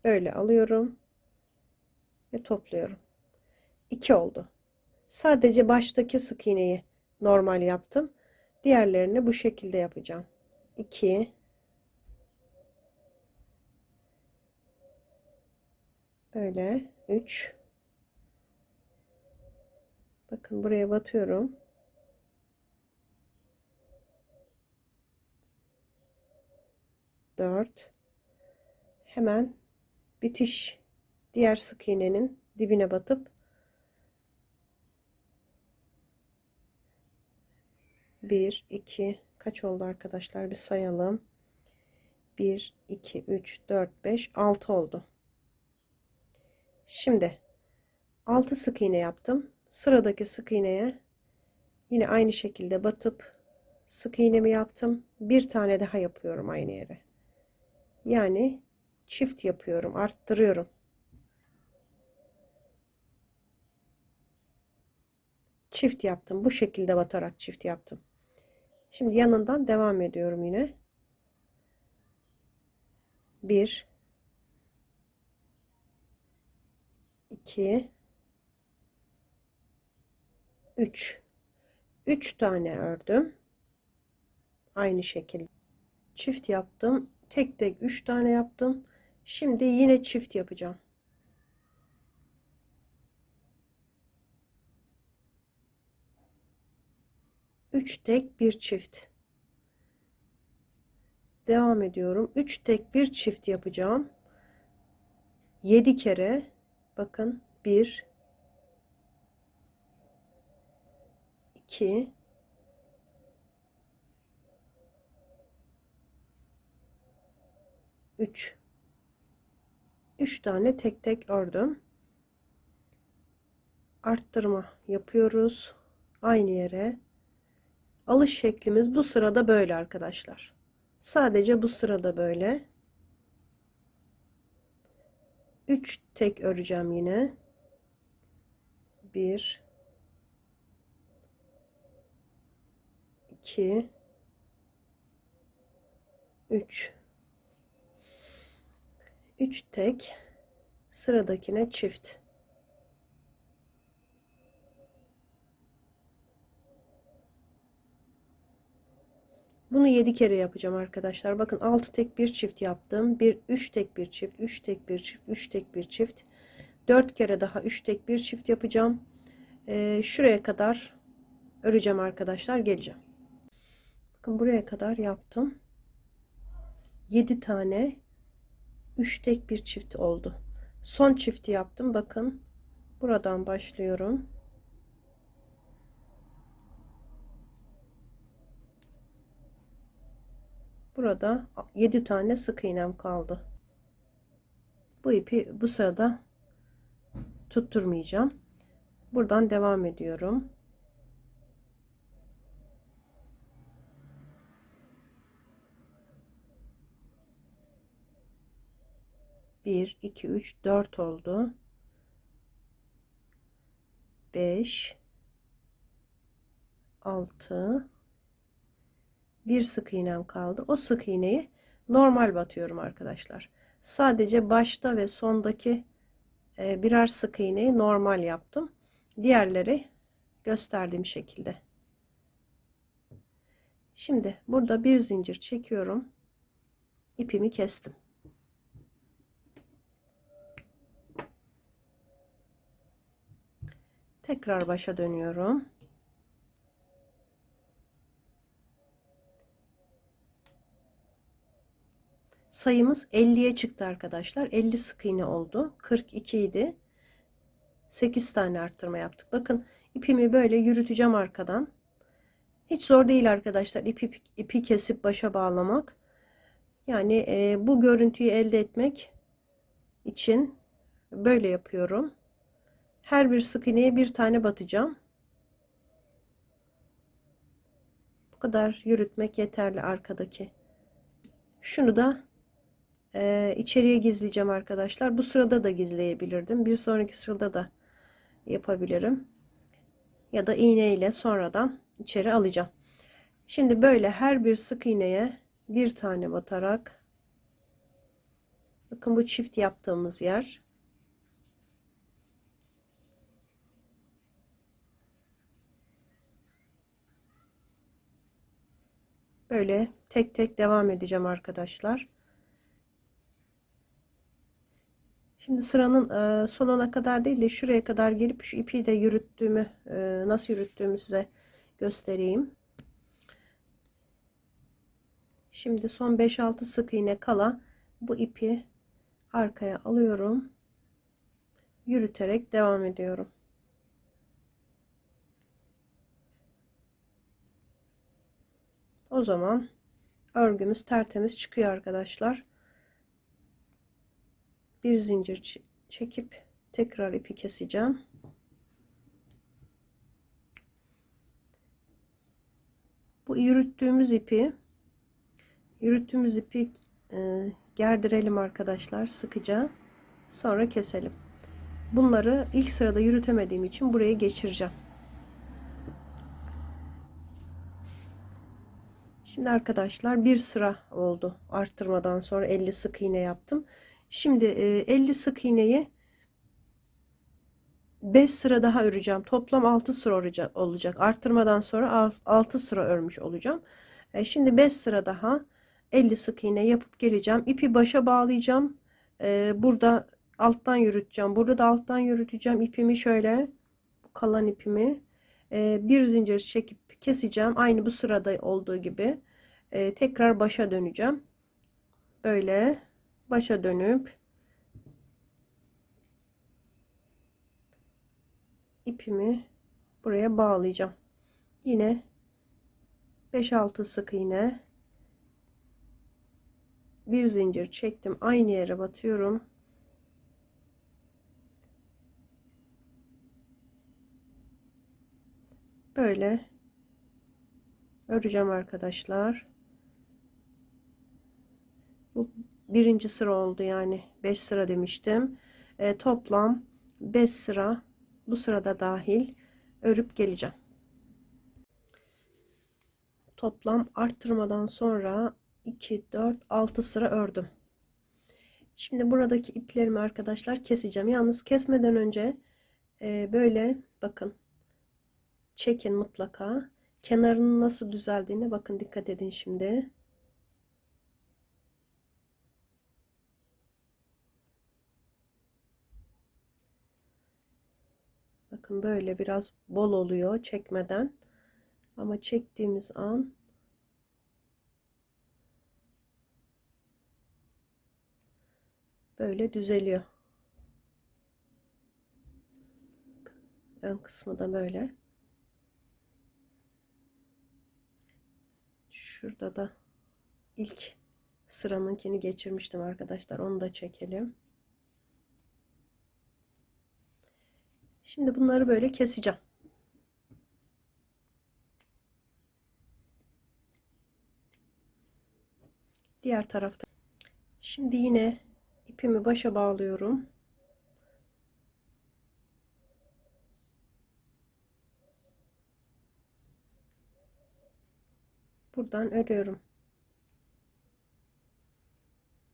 Böyle alıyorum ve topluyorum. 2 oldu. Sadece baştaki sık iğneyi normal yaptım. Diğerlerini bu şekilde yapacağım. 2, böyle 3, bakın buraya batıyorum. 4, hemen bitiş diğer sık iğnenin dibine batıp 1, 2, kaç oldu arkadaşlar, bir sayalım. 1, 2, 3, 4, 5, 6 oldu. Şimdi 6 sık iğne yaptım. Sıradaki sık iğneye yine aynı şekilde batıp sık iğnemi yaptım. Bir tane daha yapıyorum aynı yere. Yani çift yapıyorum, arttırıyorum. Çift yaptım. Bu şekilde batarak çift yaptım. Şimdi yanından devam ediyorum yine. 1, 2, 3. 3 tane ördüm. Aynı şekilde. Çift yaptım. Tek tek 3 tane yaptım. Şimdi yine çift yapacağım. Üç tek bir çift. Devam ediyorum. 3 tek bir çift yapacağım. 7 kere. Bakın 1, 2, 3. 3 tane tek tek ördüm. Arttırma yapıyoruz. Aynı yere. Alış şeklimiz bu sırada böyle arkadaşlar. Sadece bu sırada böyle. 3 tek öreceğim yine. 1, 2, 3. 3 tek, sıradakine çift. Bunu 7 kere yapacağım arkadaşlar. Bakın 6 tek bir çift yaptım. 3 tek bir çift, 3 tek bir çift, 3 tek bir çift. 4 kere daha 3 tek bir çift yapacağım. Şuraya kadar öreceğim arkadaşlar. Geleceğim. Bakın buraya kadar yaptım. 7 tane 3 tek bir çift oldu. Son çifti yaptım. Bakın buradan başlıyorum. Burada 7 tane sık iğnem kaldı. Bu ipi bu sırada tutturmayacağım. Buradan devam ediyorum. Bir, iki, üç, 4 oldu. 5, 6, bir sık iğnem kaldı. O sık iğneyi normal batıyorum arkadaşlar. Sadece başta ve sondaki birer sık iğneyi normal yaptım. Diğerleri gösterdiğim şekilde. Şimdi burada bir zincir çekiyorum. İpimi kestim. Tekrar başa dönüyorum. Sayımız 50'ye çıktı arkadaşlar. 50 sık iğne oldu. 42 idi. 8 tane arttırma yaptık. Bakın ipimi böyle yürüteceğim arkadan. Hiç zor değil arkadaşlar. İpi kesip başa bağlamak. Yani bu görüntüyü elde etmek için böyle yapıyorum. Her bir sık iğneye bir tane batacağım. Bu kadar yürütmek yeterli arkadaki. Şunu da içeriye gizleyeceğim arkadaşlar. Bu sırada da gizleyebilirdim. Bir sonraki sırada da yapabilirim. Ya da iğne ile sonradan içeri alacağım. Şimdi böyle her bir sık iğneye bir tane batarak, bakın bu çift yaptığımız yer. Böyle tek tek devam edeceğim arkadaşlar. Şimdi sıranın sonuna kadar değil de şuraya kadar gelip şu ipi de yürüttüğümü, nasıl yürüttüğümü size göstereyim. Şimdi son 5-6 sık iğne kala bu ipi arkaya alıyorum. Yürüterek devam ediyorum. O zaman örgümüz tertemiz çıkıyor arkadaşlar. Bir zincir çekip tekrar ipi keseceğim. Bu yürüttüğümüz ipi gerdirelim arkadaşlar sıkıca. Sonra keselim. Bunları ilk sırada yürütemediğim için buraya geçireceğim. Şimdi arkadaşlar bir sıra oldu. Arttırmadan sonra 50 sık iğne yaptım. Şimdi 50 sık iğneyi 5 sıra daha öreceğim. Toplam 6 sıra olacak. Arttırmadan sonra 6 sıra örmüş olacağım. Şimdi 5 sıra daha 50 sık iğne yapıp geleceğim. İpi başa bağlayacağım. Burada alttan yürüteceğim. Burada da alttan yürüteceğim. İpimi şöyle, kalan ipimi bir zincir çekip keseceğim. Aynı bu sırada olduğu gibi. Tekrar başa döneceğim. Böyle başa dönüp ipimi buraya bağlayacağım. Yine 5-6 sık iğne, bir zincir çektim, aynı yere batıyorum. Böyle öreceğim arkadaşlar. Bu birinci sıra oldu, yani 5 sıra demiştim. Toplam 5 sıra bu sırada dahil örüp geleceğim. Toplam arttırmadan sonra 2, 4, 6 sıra ördüm. Şimdi buradaki iplerimi arkadaşlar keseceğim. Yalnız kesmeden önce böyle bakın, çekin mutlaka. Kenarının nasıl düzeldiğine bakın, dikkat edin şimdi. Bakın böyle biraz bol oluyor çekmeden. Ama çektiğimiz an böyle düzeliyor. Ön kısmı da böyle. Şurada da ilk sıranınkini geçirmiştim arkadaşlar. Onu da çekelim. Şimdi bunları böyle keseceğim. Diğer tarafta. Şimdi yine ipimi başa bağlıyorum. Buradan örüyorum.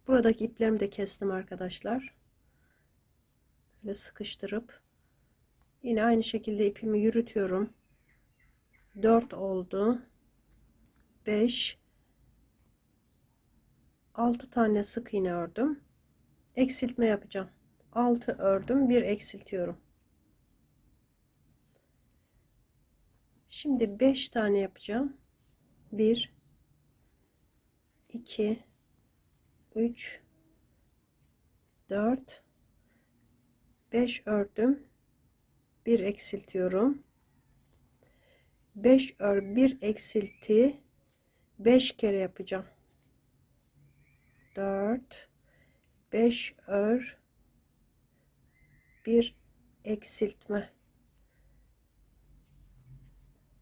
Buradaki iplerimi de kestim arkadaşlar. Böyle sıkıştırıp yine aynı şekilde ipimi yürütüyorum. 4 oldu. 5 6 tane sık iğne ördüm. Eksiltme yapacağım. 6 ördüm, 1 eksiltiyorum. Şimdi 5 tane yapacağım. 1 2 3 4 5 ördüm. 1 eksiltiyorum. 5 ör, 1 eksilti. 5 kere yapacağım. 4 5 ör, 1 eksiltme.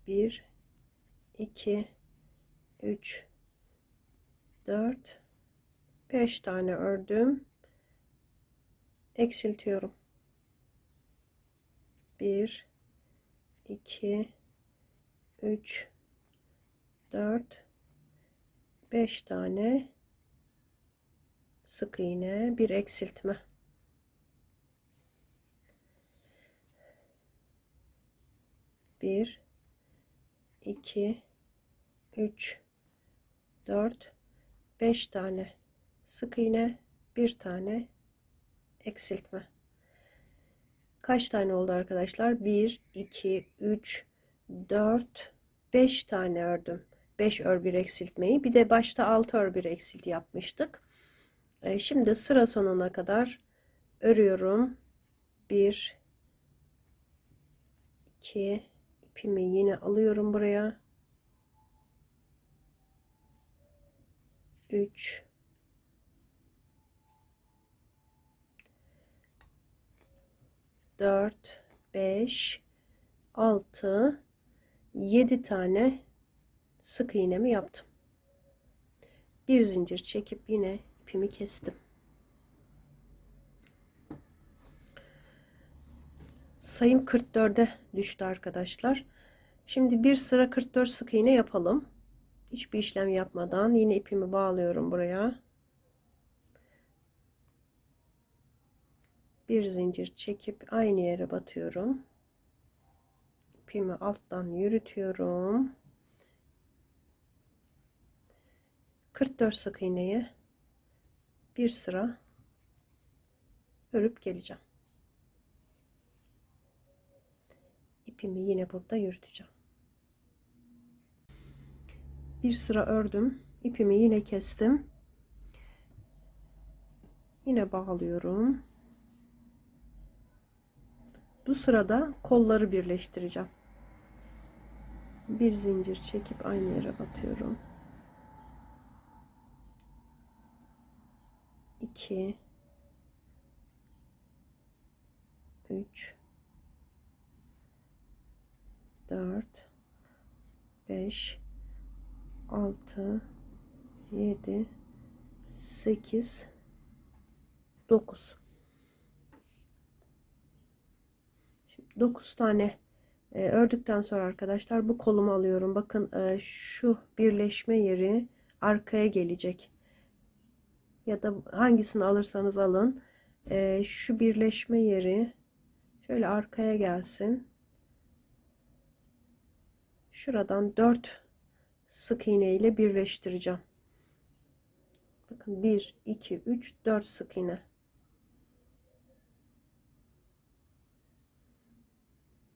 1 2 3 4 5 tane ördüm. Eksiltiyorum. 1 2 3 4 5 tane sık iğne, 1 eksiltme. 1 2 3 4 5 tane sık iğne, 1 tane eksiltme. Kaç tane oldu arkadaşlar? 1 2 3 4 5 tane ördüm. 5 ör 1 eksiltmeyi, bir de başta 6 ör 1 eksilti yapmıştık. Şimdi sıra sonuna kadar örüyorum. 1 2 ipimi yine alıyorum buraya. 3 4 5 6 7 tane sık iğnemi yaptım. Bir zincir çekip yine ipimi kestim. Sayım 44'e düştü arkadaşlar. Şimdi bir sıra 44 sık iğne yapalım. Hiçbir işlem yapmadan yine ipimi bağlıyorum buraya. Bir zincir çekip aynı yere batıyorum. İpimi alttan yürütüyorum. 44 sık iğneye bir sıra örüp geleceğim. İpimi yine burada yürüteceğim. Bir sıra ördüm. İpimi yine kestim. Yine bağlıyorum. Bu sırada kolları birleştireceğim. Bir zincir çekip aynı yere batıyorum. 2 3 4 5 6 7 8 9. Şimdi 9 tane ördükten sonra arkadaşlar bu kolumu alıyorum. Bakın şu birleşme yeri arkaya gelecek. Ya da hangisini alırsanız alın. Şu birleşme yeri şöyle arkaya gelsin. Şuradan 4 sık iğne ile birleştireceğim. Bakın 1 2 3 4 sık iğne.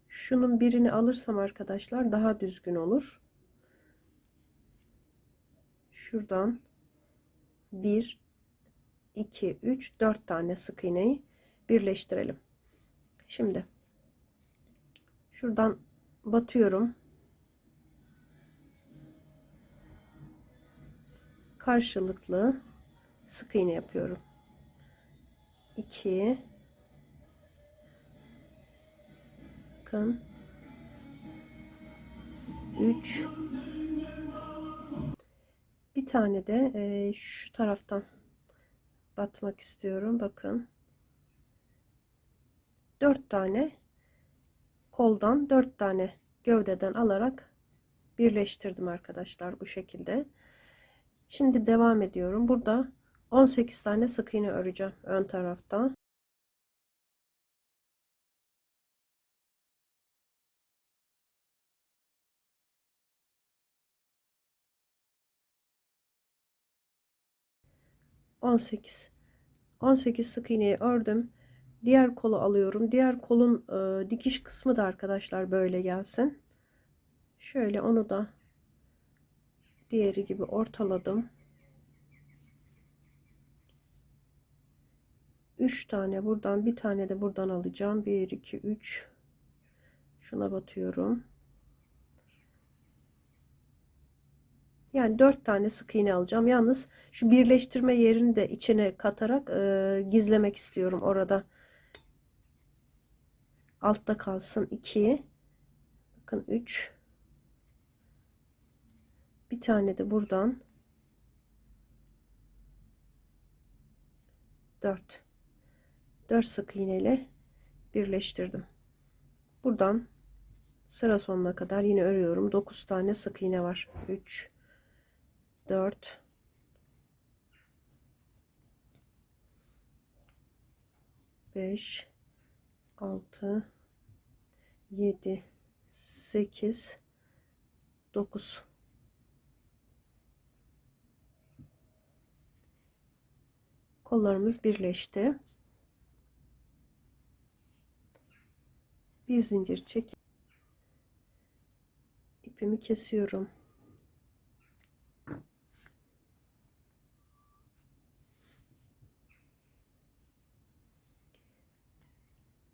Şunun birini alırsam arkadaşlar daha düzgün olur. Şuradan 1 2 3 4 tane sık iğneyi birleştirelim. Şimdi şuradan batıyorum. karşılıklı sık iğne yapıyorum. 2, bakın 3, bir tane de şu taraftan batmak istiyorum. Bakın 4 tane koldan, 4 tane gövdeden alarak birleştirdim arkadaşlar bu şekilde. Şimdi devam ediyorum. Burada 18 tane sık iğne öreceğim ön tarafta. On sekiz sık iğneyi ördüm. Diğer kolu alıyorum. Diğer kolun dikiş kısmı da arkadaşlar böyle gelsin. Şöyle onu da diğeri gibi ortaladım. 3 tane buradan, bir tane de buradan alacağım. 1 2 3, şuna batıyorum. Yani 4 tane sık iğne alacağım. Yalnız şu birleştirme yerini de içine katarak gizlemek istiyorum orada. Altta kalsın. 2, bakın 3, bir tane de buradan, 4 sık iğne ile birleştirdim. Buradan sıra sonuna kadar yine örüyorum. 9 tane sık iğne var. 3, 4, 5, 6, 7, 8, 9. Kollarımız birleşti. Bir zincir çek, ipimi kesiyorum.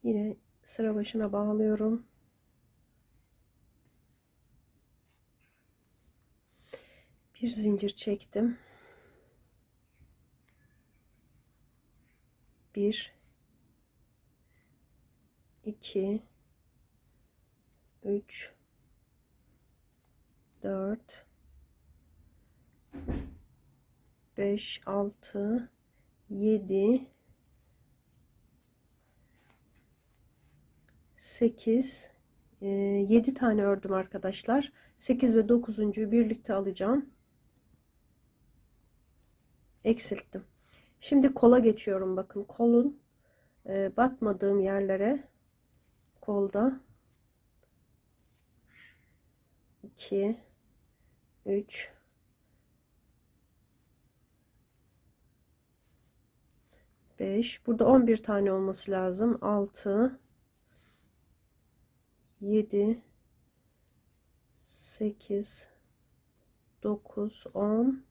Yine sıra başına bağlıyorum. Bir zincir çektim. 1, 2, 3, 4, 5, 6, 7, 8, 7 tane ördüm arkadaşlar. 8 ve 9'uncuyu birlikte alacağım. Eksilttim. Şimdi kola geçiyorum. Bakın kolun batmadığım yerlere, kolda 2, 3, 5, burada 11 tane olması lazım. 6, 7, 8, 9, 10,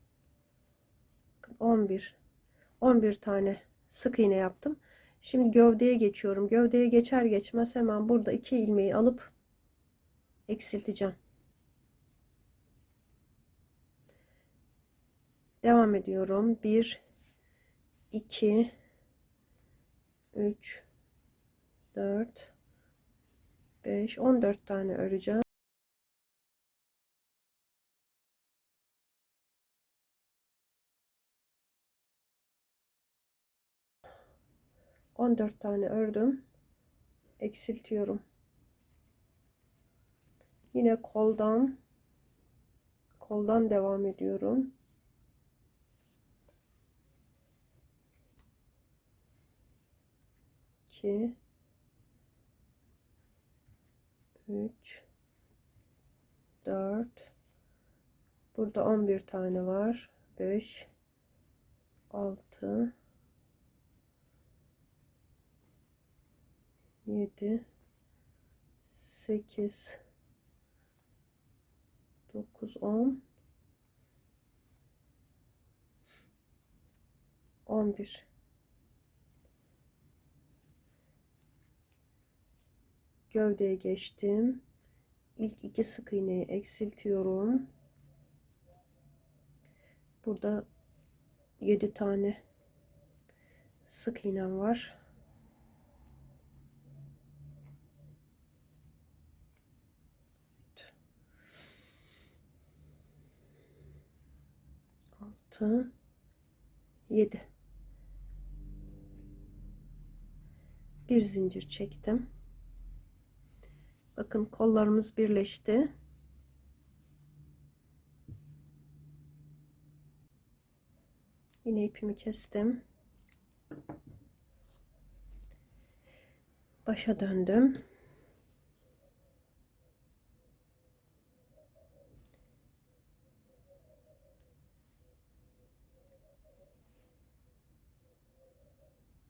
11. 11 tane sık iğne yaptım. Şimdi gövdeye geçiyorum. Gövdeye geçer geçmez hemen burada 2 ilmeği alıp eksilteceğim. Devam ediyorum. 1, 2, 3, 4, 5, 14 tane öreceğim. 14 tane ördüm. Eksiltiyorum. Yine koldan devam ediyorum. 2, 3, 4, burada 11 tane var. 5, 6, 7, 8, 9, 10, 11. Gövdeye geçtim. İlk 2 sık iğneyi eksiltiyorum. Burada 7 tane sık iğnem var. Altı, 7. Bir zincir çektim. Bakın kollarımız birleşti. Yine ipimi kestim. Başa döndüm.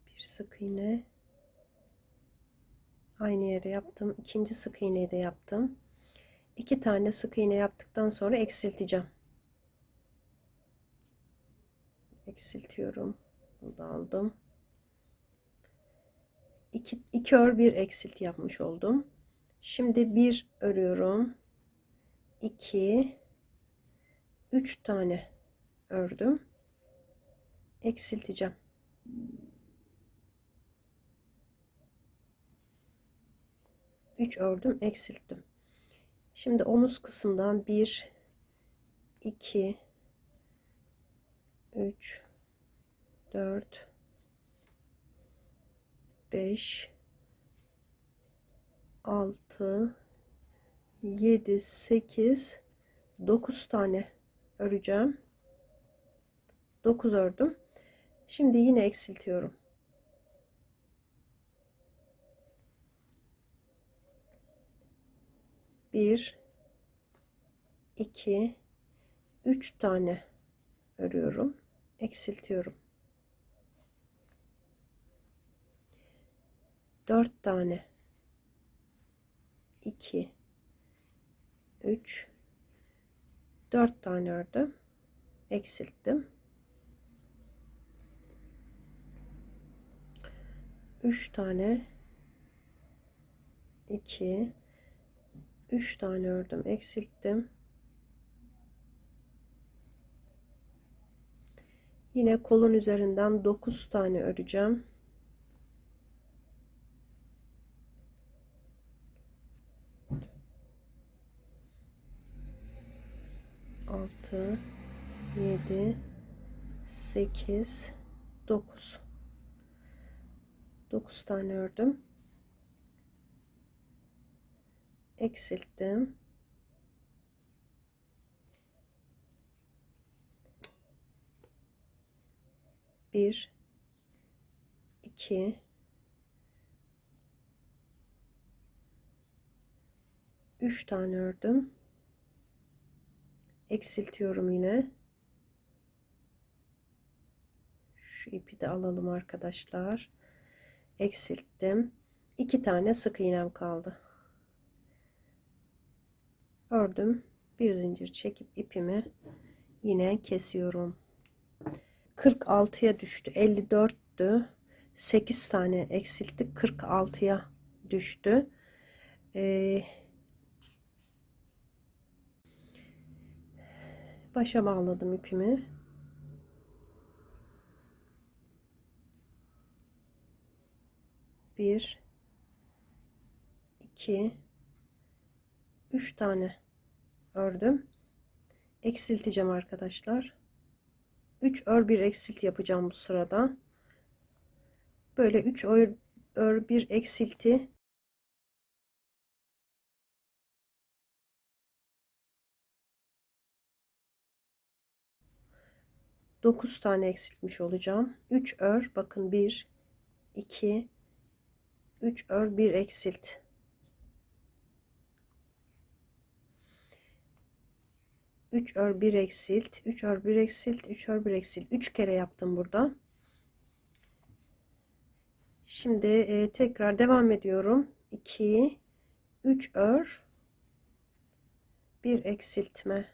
Bir sık iğne. Aynı yere yaptım. İkinci sık iğneyi de yaptım. 2 tane sık iğne yaptıktan sonra eksilteceğim. Eksiltiyorum. Bunu da aldım. 2 ör bir eksilt yapmış oldum. Şimdi bir örüyorum. 2 3 tane ördüm. Eksilteceğim. Üç ördüm, eksilttim. Şimdi omuz kısımdan 1 2 3 4 5 6 7 8 9 tane öreceğim. 9 ördüm. Şimdi yine eksiltiyorum. 1 2 3 tane örüyorum. Eksiltiyorum. 4 tane 2 3 4 tane ördüm. Eksilttim. 3 tane 2 3 tane ördüm, eksilttim. Yine kolun üzerinden 9 tane öreceğim. Altı, 7, 8, 9. 9 tane ördüm. Eksilttim. Bir, 2, 3 tane ördüm. Eksiltiyorum yine. Şu ipi de alalım arkadaşlar. Eksilttim. 2 tane sık iğnem kaldı. Ördüm. Bir zincir çekip ipimi yine kesiyorum. 46'ya düştü. 54'tü. 8 tane eksilttik. 46'ya düştü. Başa bağladım ipimi. Bir, 2, 3 tane ördüm. Eksilteceğim arkadaşlar. 3 ör bir eksilt yapacağım bu sırada. Böyle 3 ör bir eksilti 9 tane eksiltmiş olacağım. 3 ör, bakın 1 2 3 ör bir eksilt. 3 ör bir eksilt, 3 ör bir eksilt, 3 ör bir eksilt. 3 kere yaptım burada. Şimdi tekrar devam ediyorum. 2 3 ör bir eksiltme.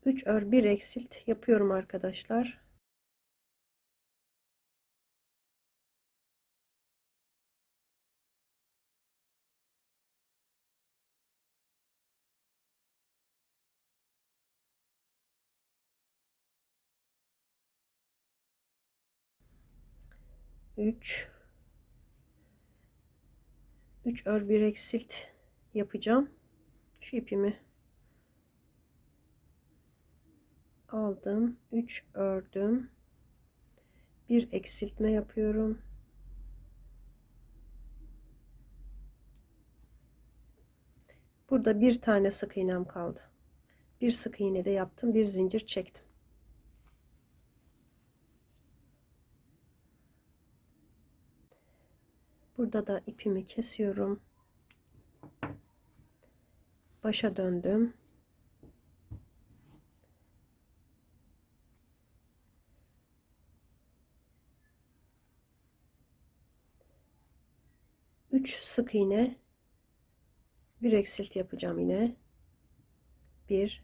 3 ör bir eksilt yapıyorum arkadaşlar. 3 ör bir eksilt yapacağım. Şu ipimi aldım, 3 ördüm, bir eksiltme yapıyorum. Burada bir tane sık iğnem kaldı. Bir sık iğne de yaptım, bir zincir çektim. Burada da ipimi kesiyorum. Başa döndüm. Üç sık iğne, bir eksilt yapacağım yine. 1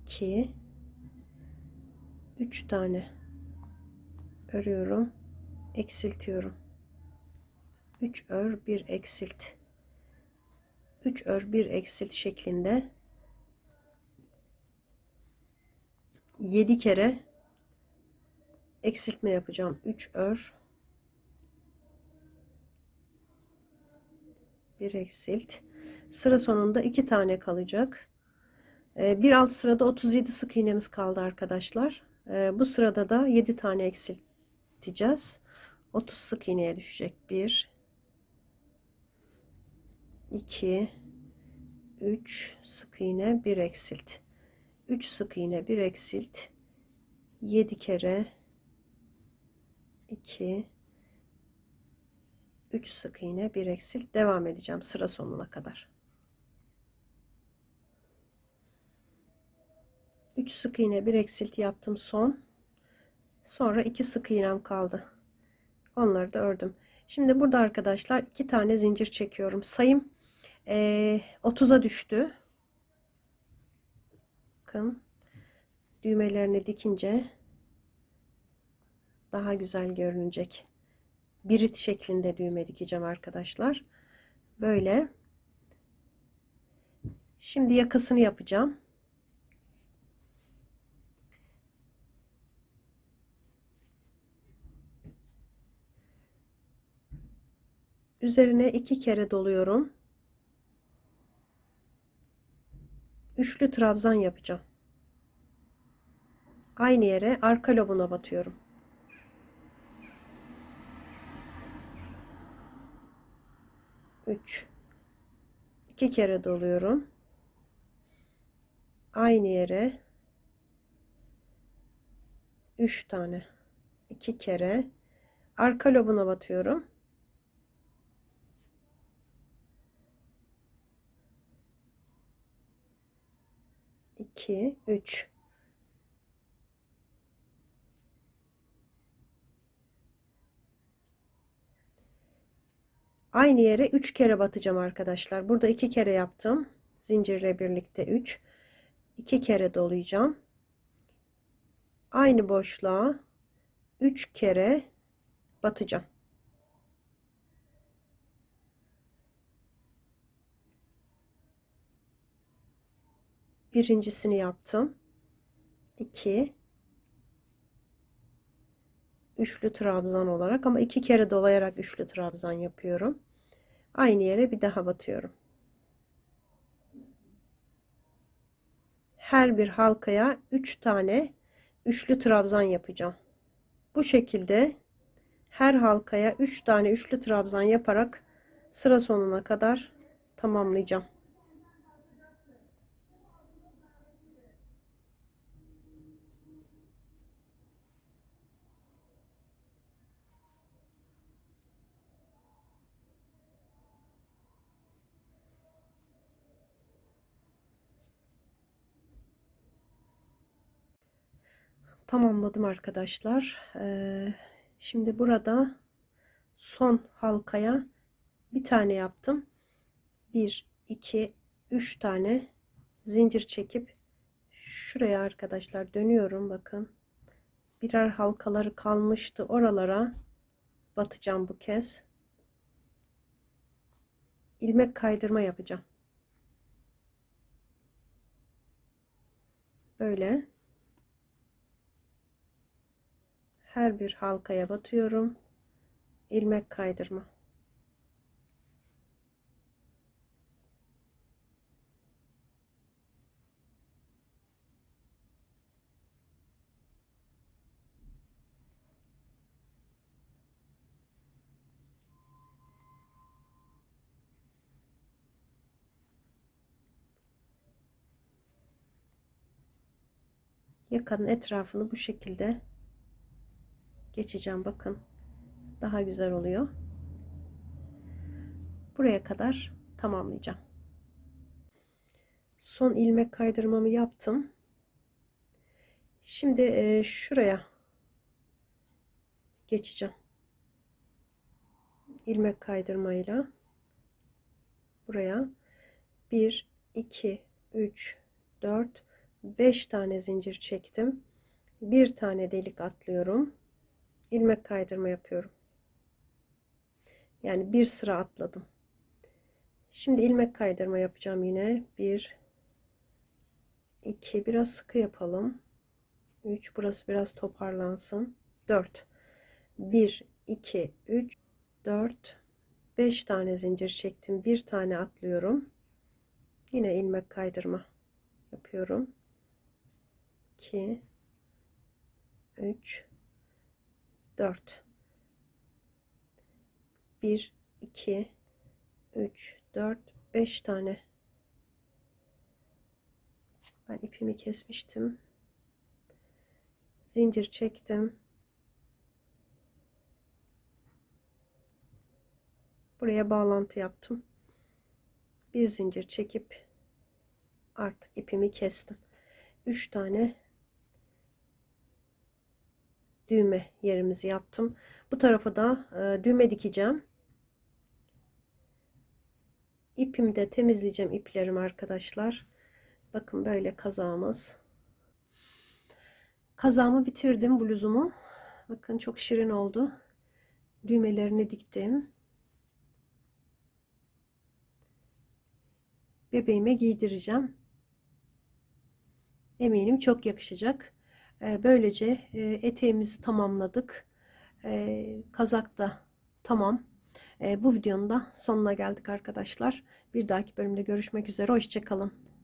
2 3 tane örüyorum, eksiltiyorum. 3 ör bir eksilt, 3 ör bir eksilt şeklinde 7 kere eksiltme yapacağım. 3 ör bir eksilt. Sıra sonunda 2 tane kalacak. Bir alt sırada 37 sık iğnemiz kaldı arkadaşlar. Bu sırada da 7 tane eksilteceğiz. 30 sık iğneye düşecek. 1 2 3 sık iğne, bir eksilt. 3 sık iğne, bir eksilt. 7 kere 2 3 sık iğne, bir eksilt. Devam edeceğim sıra sonuna kadar. 3 sık iğne, bir eksilt yaptım son. Sonra 2 sık iğnem kaldı. Onları da ördüm. Şimdi burada arkadaşlar 2 tane zincir çekiyorum. Sayım 30'a düştü. Bakın, düğmelerini dikince daha güzel görünecek. Birit şeklinde düğme dikeceğim arkadaşlar. Böyle. Şimdi yakasını yapacağım. Üzerine 2 kere doluyorum. Üçlü trabzan yapacağım. Aynı yere arka lobuna batıyorum. Üç. 2 kere doluyorum. Aynı yere 3 tane. 2 kere arka lobuna batıyorum. 2 3. Aynı yere 3 kere batacağım arkadaşlar. Burada 2 kere yaptım. Zincirle birlikte 3. 2 kere dolayacağım. Aynı boşluğa 3 kere batacağım. Birincisini yaptım. 2 üçlü trabzan olarak, ama 2 kere dolayarak üçlü trabzan yapıyorum. Aynı yere bir daha batıyorum. Her bir halkaya 3 tane üçlü trabzan yapacağım. Bu şekilde her halkaya 3 tane üçlü trabzan yaparak sıra sonuna kadar tamamlayacağım. Tamamladım arkadaşlar. Şimdi burada son halkaya bir tane yaptım. 1 2 3 tane zincir çekip şuraya arkadaşlar dönüyorum. Bakın, birer halkaları kalmıştı, oralara batacağım. Bu kez ilmek kaydırma yapacağım. Böyle her bir halkaya batıyorum. İlmek kaydırma. Yakanın etrafını bu şekilde geçeceğim. Bakın daha güzel oluyor. Buraya kadar tamamlayacağım. Son ilmek kaydırmamı yaptım. Şimdi şuraya geçeceğim. İlmek kaydırmayla buraya 1 2 3 4 5 tane zincir çektim. Bir tane delik atlıyorum. İlmek kaydırma yapıyorum. Yani bir sıra atladım. Şimdi ilmek kaydırma yapacağım yine. 1 2 biraz sıkı yapalım. 3 burası biraz toparlansın. 4 1 2 3 4 5 tane zincir çektim. Bir tane atlıyorum. Yine ilmek kaydırma yapıyorum. 2 3 4 1 2 3 4 5 tane. Ben ipimi kesmiştim. Zincir çektim. Buraya bağlantı yaptım. Bir zincir çekip artık ipimi kestim. 3 tane düğme yerimizi yaptım. Bu tarafa da düğme dikeceğim. İpimi de temizleyeceğim, iplerim arkadaşlar. Bakın böyle kazağımız. Kazağımı bitirdim, bluzumu. Bakın çok şirin oldu. Düğmelerini diktim. Bebeğime giydireceğim. Eminim çok yakışacak. Böylece eteğimizi tamamladık. Kazak da tamam. Bu videonun da sonuna geldik arkadaşlar. Bir dahaki bölümde görüşmek üzere. Hoşça kalın.